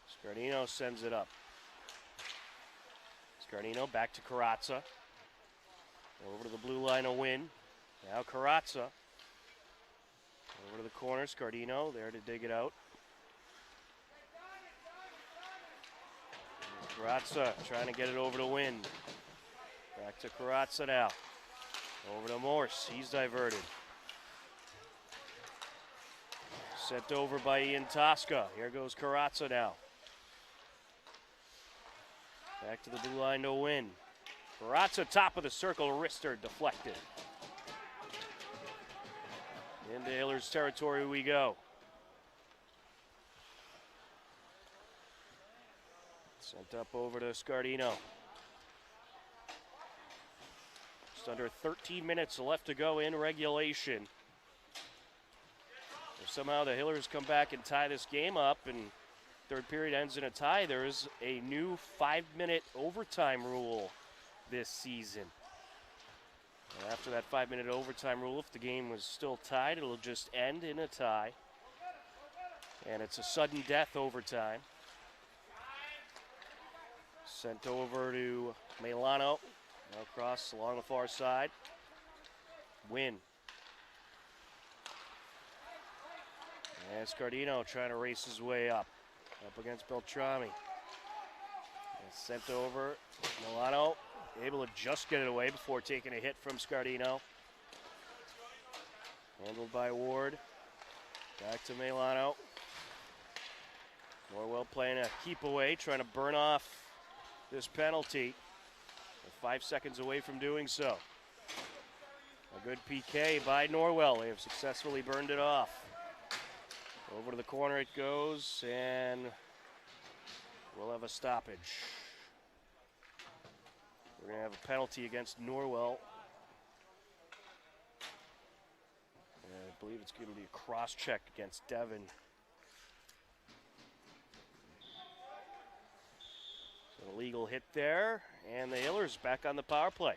B: Scardino sends it up. Scardino back to Carazza. Over to the blue line, a win. Now Carazza. Over to the corner, Scardino there to dig it out. Carazza trying to get it over to Win. Back to Carazza now. Over to Morse, he's diverted. Sent over by Ian Tosca. Here goes Carazza now. Back to the blue line to Win. Carazza top of the circle, wrister deflected. Into Hillers territory we go. Sent up over to Scardino. Just under 13 minutes left to go in regulation. If somehow the Hillers come back and tie this game up and third period ends in a tie, there is a new 5-minute overtime rule this season. And after that 5-minute overtime rule, if the game was still tied, it'll just end in a tie. And it's a sudden death overtime. Sent over to Milano. Now across along the far side. Win. And Scardino trying to race his way up against Beltrami. And sent over. Milano able to just get it away before taking a hit from Scardino. Handled by Ward. Back to Milano. Norwell playing a keep away, trying to burn off this penalty. They're 5 seconds away from doing so. A good PK by Norwell. They have successfully burned it off. Over to the corner it goes, and we'll have a stoppage. We're going to have a penalty against Norwell. And I believe it's going to be a cross-check against Devon. So an illegal hit there, and the Hillers back on the power play.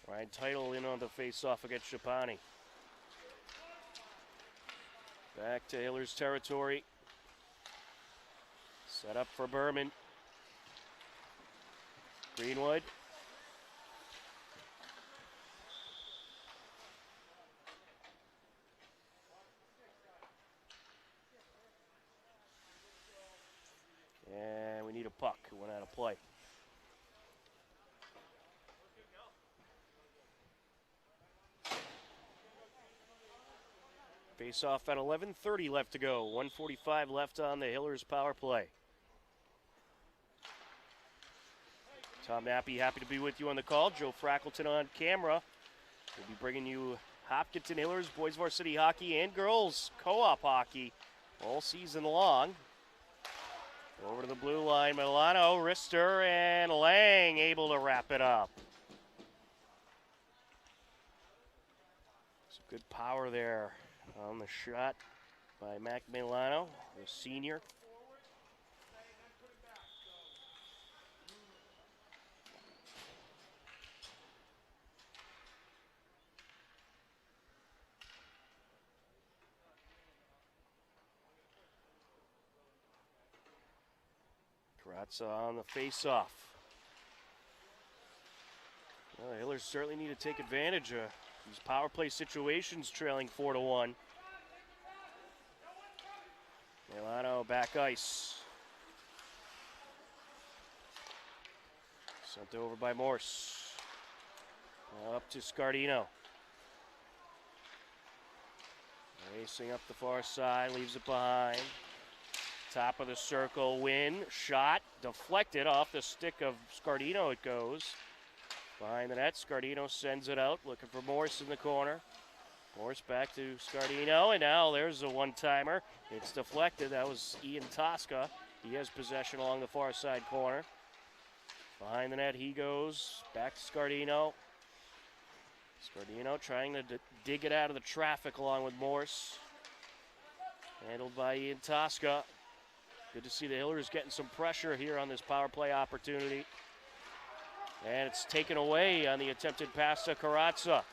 B: Ryan Title in on the face-off against Chapani. Back to Hillers territory. Set up for Berman. Greenwood. And we need a puck. It went out of play. Face off at 11:30 left to go. 1:45 left on the Hillers power play. Tom Nappy, happy to be with you on the call. Joe Frackleton on camera. We'll be bringing you Hopkinton Hillers boys varsity hockey and girls co-op hockey all season long. Over to the blue line, Milano, Rister, and Lang able to wrap it up. Some good power there on the shot by Mac Milano, the senior. Karatza on the face-off. Well, the Hillers certainly need to take advantage of these power play situations, trailing 4-1. Milano back ice. Sent over by Morse. Now up to Scardino. Racing up the far side, leaves it behind. Top of the circle, win, shot, deflected off the stick of Scardino it goes. Behind the net, Scardino sends it out, looking for Morse in the corner. Morse back to Scardino, and now there's a one-timer. It's deflected. That was Ian Tosca. He has possession along the far side corner. Behind the net he goes, back to Scardino. Scardino trying to dig it out of the traffic along with Morse. Handled by Ian Tosca. Good to see the Hillers getting some pressure here on this power play opportunity. And it's taken away on the attempted pass to Karatza.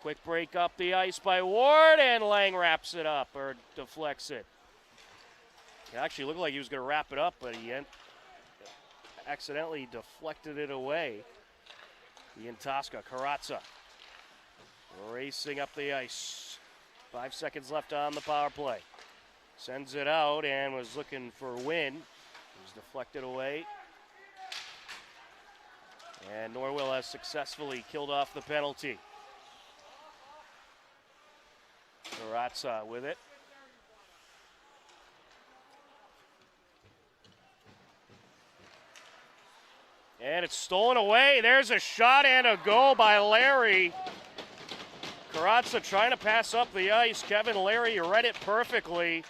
B: Quick break up the ice by Ward, and Lang wraps it up, or deflects it. It actually looked like he was going to wrap it up, but he accidentally deflected it away. Ian Tosca, Karatza, racing up the ice. 5 seconds left on the power play. Sends it out and was looking for a win. It was deflected away. And Norwell has successfully killed off the penalty. Karatza with it. And it's stolen away. There's a shot and a goal by Larry. Karatza trying to pass up the ice. Kevin Larry read it perfectly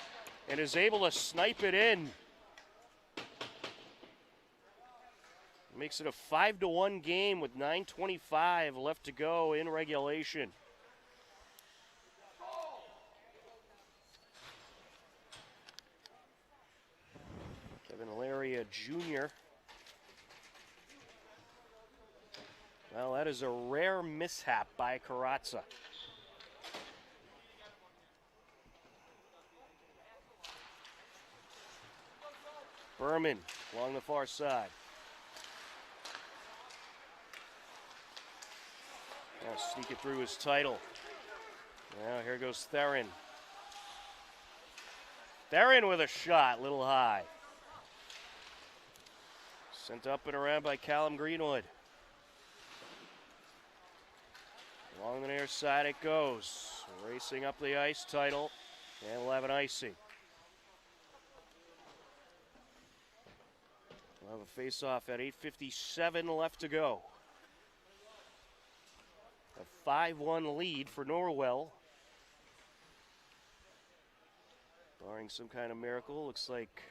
B: and is able to snipe it in. Makes it a 5-1 game with 9:25 left to go in regulation. Kevin Larry, a junior. Well, that is a rare mishap by Karatza. Berman along the far side. Now sneak it through his title. Now here goes Theron. Theron with a shot, little high. Sent up and around by Callum Greenwood. Along the near side it goes. Racing up the ice, Title, and we'll have an icing. We'll have a face-off at 8:57 left to go. A 5-1 lead for Norwell. Barring some kind of miracle, looks like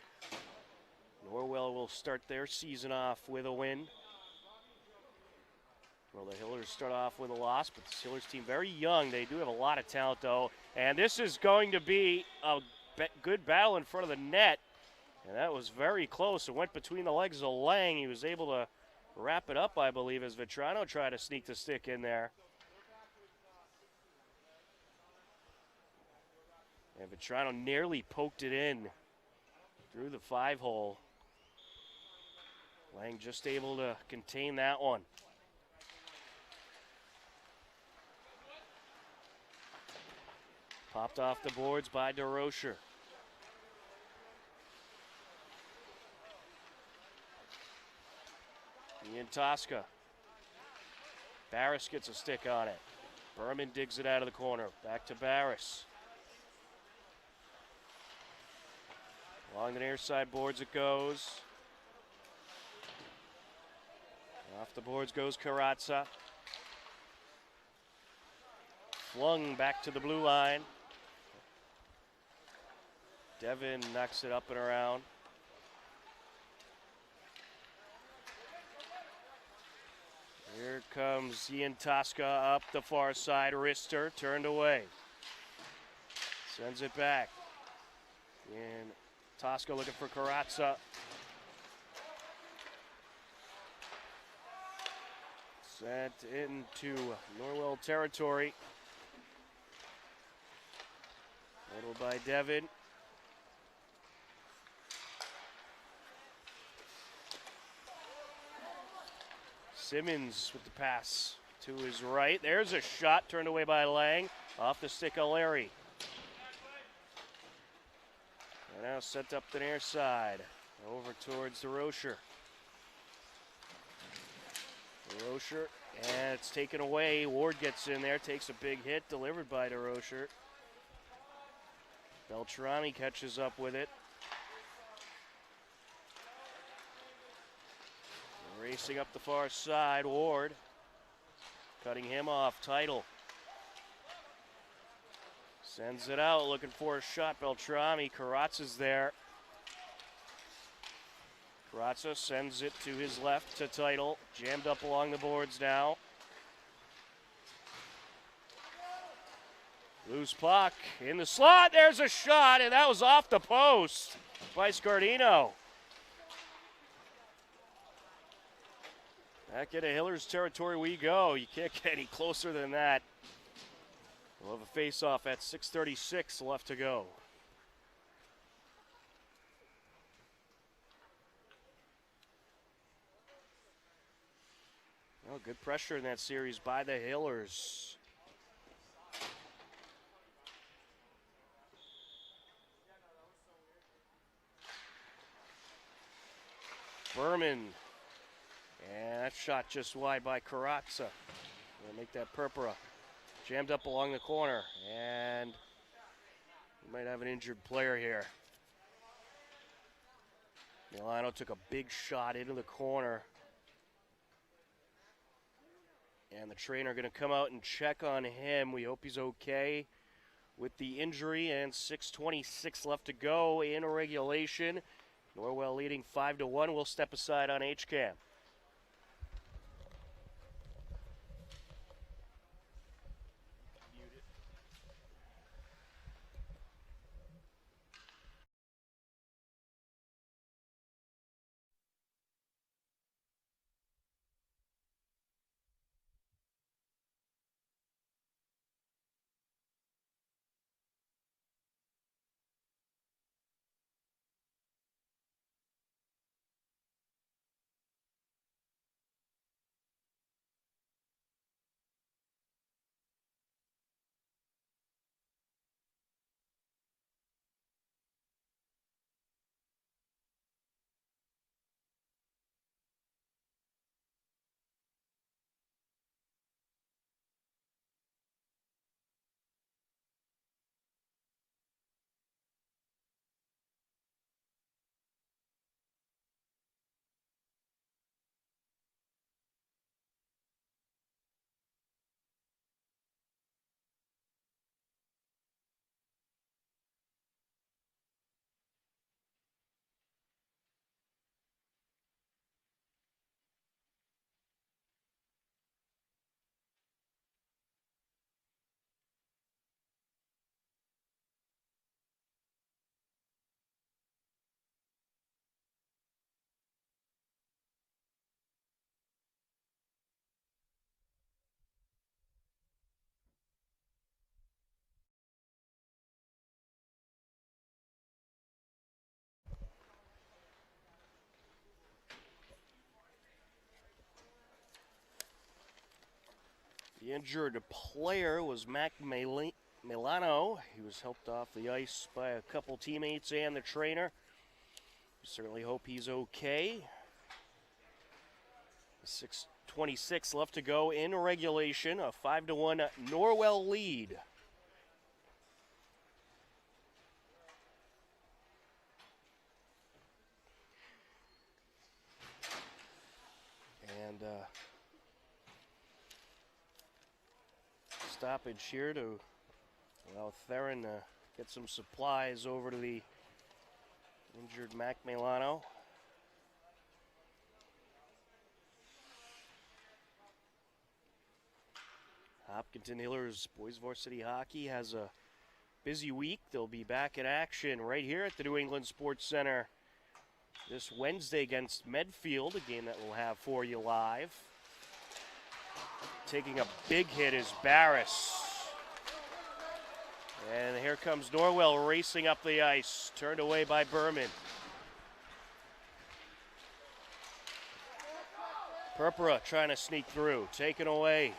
B: Norwell will start their season off with a win. Well, the Hillers start off with a loss, but this Hillers team very young. They do have a lot of talent, though. And this is going to be a good battle in front of the net. And that was very close. It went between the legs of Lang. He was able to wrap it up, I believe, as Vetrano tried to sneak the stick in there. And Vetrano nearly poked it in through the 5-hole. Lang just able to contain that one. Popped off the boards by DeRocher. Ian Tosca. Barris gets a stick on it. Berman digs it out of the corner. Back to Barris. Along the near side boards it goes. Off the boards goes Karatza. Flung back to the blue line. Devin knocks it up and around. Here comes Ian Tosca up the far side. Wrister turned away. Sends it back. And Tosca looking for Karatza. Sent into Norwell territory. Middle by Devin. Simmons with the pass to his right. There's a shot turned away by Lang. Off the stick of Larry. And now sent up the near side. Over towards DeRocher. DeRocher, and it's taken away. Ward gets in there, takes a big hit, delivered by DeRocher. Beltrami catches up with it. Racing up the far side, Ward. Cutting him off, Title. Sends it out, looking for a shot, Beltrami. Karatza's there. Karatza sends it to his left to Title. Jammed up along the boards now. Loose puck in the slot. There's a shot, and that was off the post by Scardino. Back into Hillers territory we go. You can't get any closer than that. We'll have a face-off at 6:36 left to go. Well, good pressure in that series by the Hillers. Berman. And that shot just wide by Karatza. Gonna make that Purpura. Jammed up along the corner. And we might have an injured player here. Milano took a big shot into the corner. And the trainer going to come out and check on him. We hope he's okay with the injury. And 6:26 left to go in regulation. Norwell leading 5-1. We'll step aside on HCAM. The injured player was Mac Milano. He was helped off the ice by a couple teammates and the trainer. We certainly hope he's okay. 6:26 left to go in regulation. A 5-1 Norwell lead. And stoppage here to allow Theron to get some supplies over to the injured Mac Milano. Hopkinton Hillers boys varsity hockey has a busy week. They'll be back in action right here at the New England Sports Center this Wednesday against Medfield, a game that we'll have for you live. Taking a big hit is Barris. And here comes Norwell racing up the ice, turned away by Berman. Purpura trying to sneak through, taken away.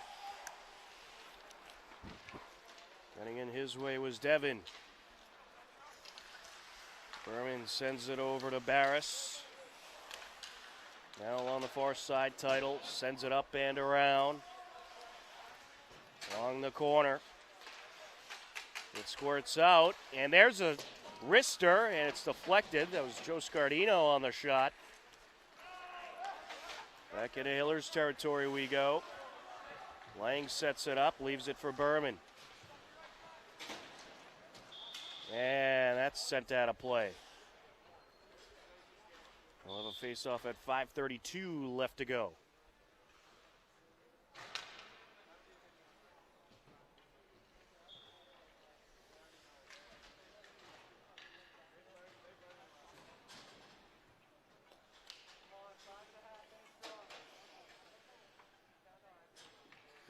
B: Running in his way was Devin. Berman sends it over to Barris. Now along the far side, Title sends it up and around. Along the corner. It squirts out, and there's a wrister, and it's deflected. That was Joe Scardino on the shot. Back into Hillers territory we go. Lang sets it up, leaves it for Berman. And that's sent out of play. We'll have a face-off at 5:32 left to go.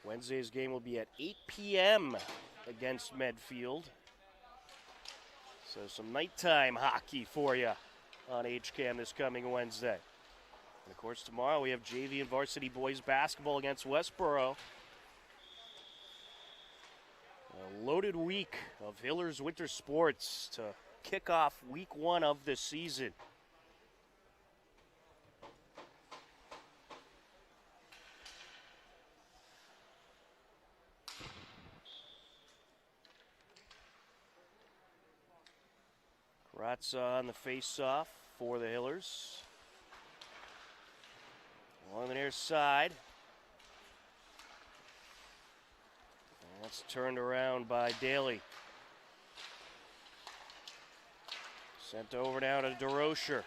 B: Wednesday's game will be at 8 p.m. against Medfield. So some nighttime hockey for you on HCAM this coming Wednesday. And of course tomorrow we have JV and varsity boys basketball against Westboro. A loaded week of Hillers winter sports to kick off week 1 of the season. Karatza on the face-off for the Hillers. Along the near side. And that's turned around by Daly. Sent over now to DeRocher.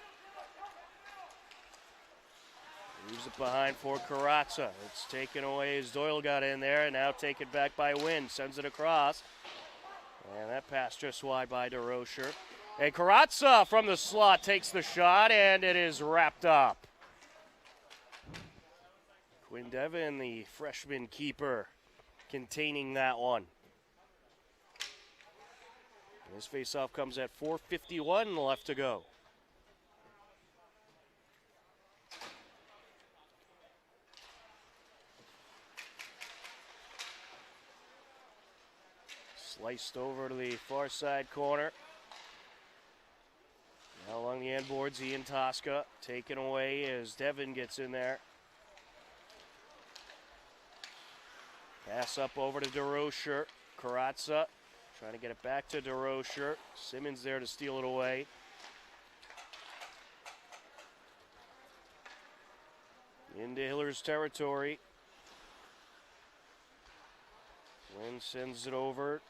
B: Leaves it behind for Karatza. It's taken away as Doyle got in there, and now taken back by Wynn. Sends it across. And that pass just wide by DeRocher. And Karatza from the slot takes the shot, and it is wrapped up. Quinn Devin, the freshman keeper, containing that one. And this faceoff comes at 4:51 left to go. Sliced over to the far side corner. Now along the end boards, Ian Tosca taken away as Devin gets in there. Pass up over to DeRocher. Karatza trying to get it back to DeRocher. Simmons there to steal it away. Into Hillers territory. Wynn sends it over.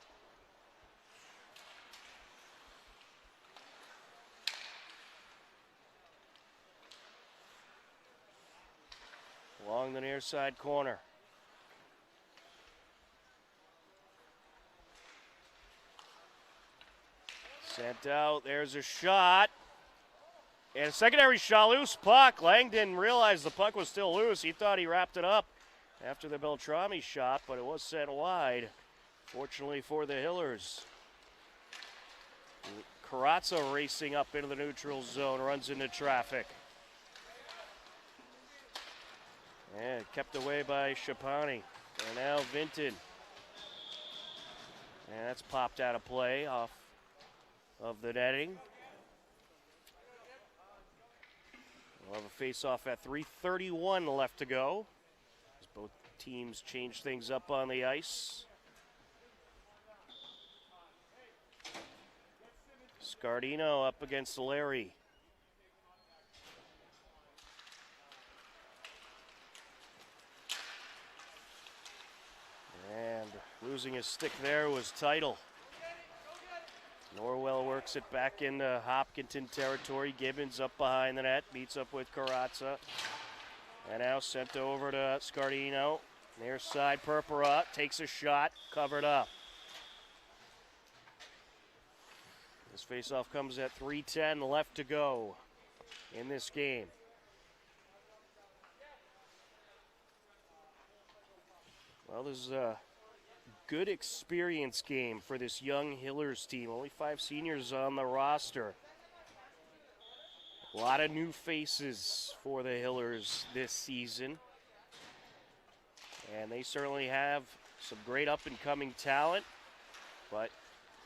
B: Along the near side corner. Sent out, there's a shot. And a secondary shot, loose puck. Lang didn't realize the puck was still loose. He thought he wrapped it up after the Beltrami shot, but it was sent wide. Fortunately for the Hillers. Karatza racing up into the neutral zone, runs into traffic. And kept away by Shapani. And now Vinton. And that's popped out of play off of the netting. We'll have a face-off at 3:31 left to go, as both teams change things up on the ice. Scardino up against Larry. And losing his stick there was Title. Norwell works it back into Hopkinton territory. Gibbons up behind the net, meets up with Carazza. And now sent over to Scardino. Near side, Purpura takes a shot, covered up. This faceoff comes at 3:10 left to go in this game. Well, this is a good experience game for this young Hillers team. Only 5 seniors on the roster. A lot of new faces for the Hillers this season. And they certainly have some great up-and-coming talent. But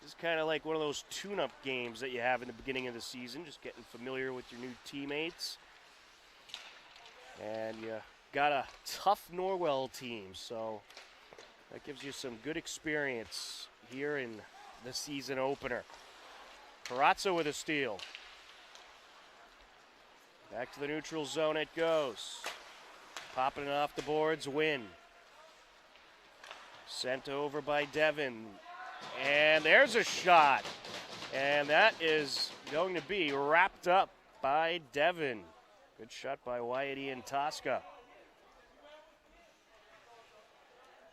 B: this is kind of like one of those tune-up games that you have in the beginning of the season, just getting familiar with your new teammates. And you got a tough Norwell team, so that gives you some good experience here in the season opener. Carazza with a steal. Back to the neutral zone it goes. Popping it off the boards, Win. Sent over by Devin. And there's a shot. And that is going to be wrapped up by Devin. Good shot by Wyatt Ian Tosca.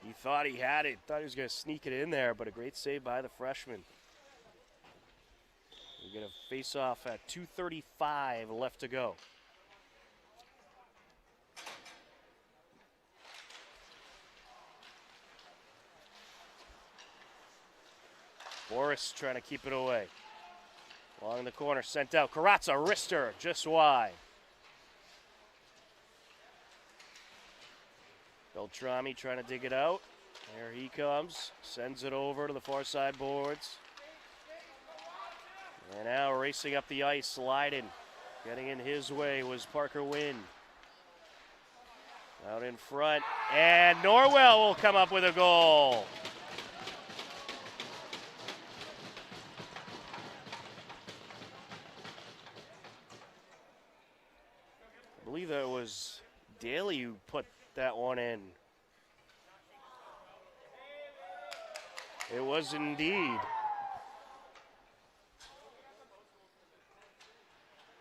B: He thought he had it, thought he was going to sneak it in there, but a great save by the freshman. We get a face-off at 2:35 left to go. Boris trying to keep it away. Along the corner, sent out. Carazza, wrister, just wide. Beltrami trying to dig it out. There he comes. Sends it over to the far side boards. And now racing up the ice, sliding. Getting in his way was Parker Wynn. Out in front. And Norwell will come up with a goal. I believe that was Daly who put that one in. It was indeed.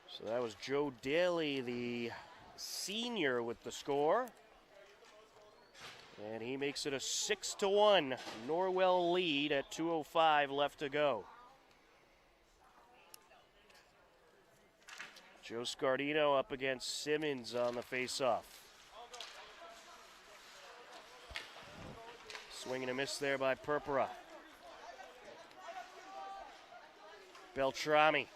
B: So that was Joe Daly, the senior, with the score. And he makes it a 6-1 Norwell lead at 2:05 left to go. Joe Scardino up against Simmons on the faceoff. Swing and a miss there by Purpura. Beltrami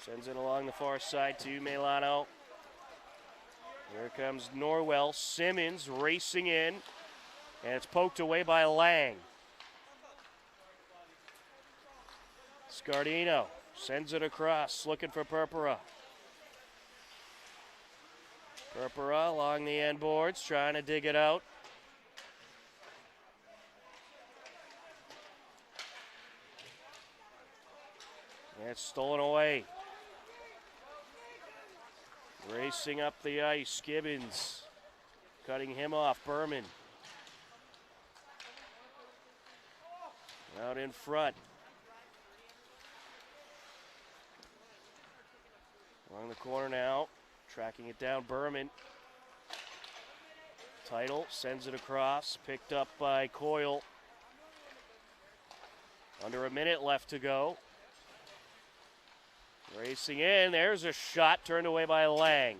B: sends it along the far side to Milano. Here comes Norwell. Simmons racing in, and it's poked away by Lang. Scardino sends it across, looking for Purpura. Purpura along the end boards, trying to dig it out. And it's stolen away. Racing up the ice, Gibbons cutting him off. Berman out in front. Along the corner now, tracking it down, Berman. Title sends it across, picked up by Coyle. Under a minute left to go. Racing in, there's a shot turned away by Lang.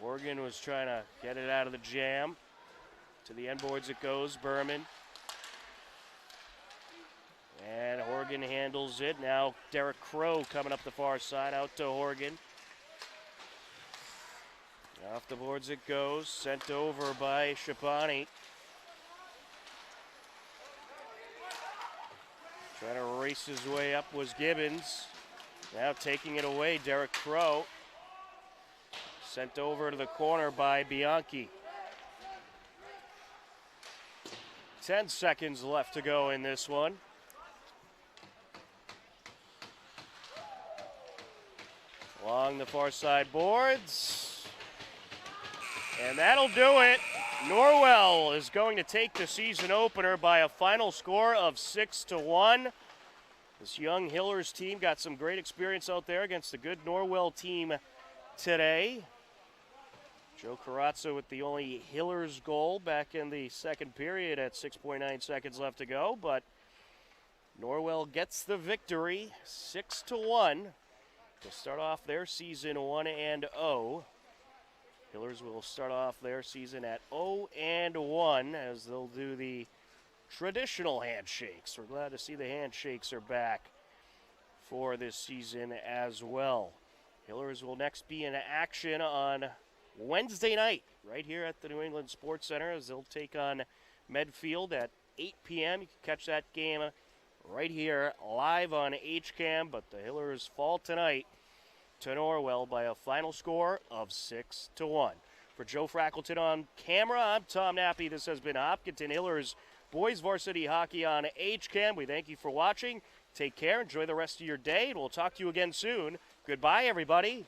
B: Horgan was trying to get it out of the jam. To the end boards it goes, Berman. And Horgan handles it. Now Derek Crow coming up the far side, out to Horgan. Off the boards it goes, sent over by Shabani. Trying to race his way up was Gibbons. Now taking it away, Derek Crow. Sent over to the corner by Bianchi. 10 seconds left to go in this one. Along the far side boards. And that'll do it. Norwell is going to take the season opener by a final score of 6-1. This young Hillers team got some great experience out there against a good Norwell team today. Joe Carrazzo with the only Hillers goal back in the second period at 6.9 seconds left to go, but Norwell gets the victory 6-1 to start off their season 1-0. Hillers will start off their season at 0-1 as they'll do the traditional handshakes. We're glad to see the handshakes are back for this season as well. Hillers will next be in action on Wednesday night right here at the New England Sports Center as they'll take on Medfield at 8 p.m. You can catch that game right here live on HCAM, but the Hillers fall tonight to Norwell by a final score of 6-1. For Joe Frackleton on camera, I'm Tom Nappy. This has been Hopkinton Hillers Boys Varsity Hockey on HCAM. We thank you for watching. Take care. Enjoy the rest of your day, and we'll talk to you again soon. Goodbye, everybody.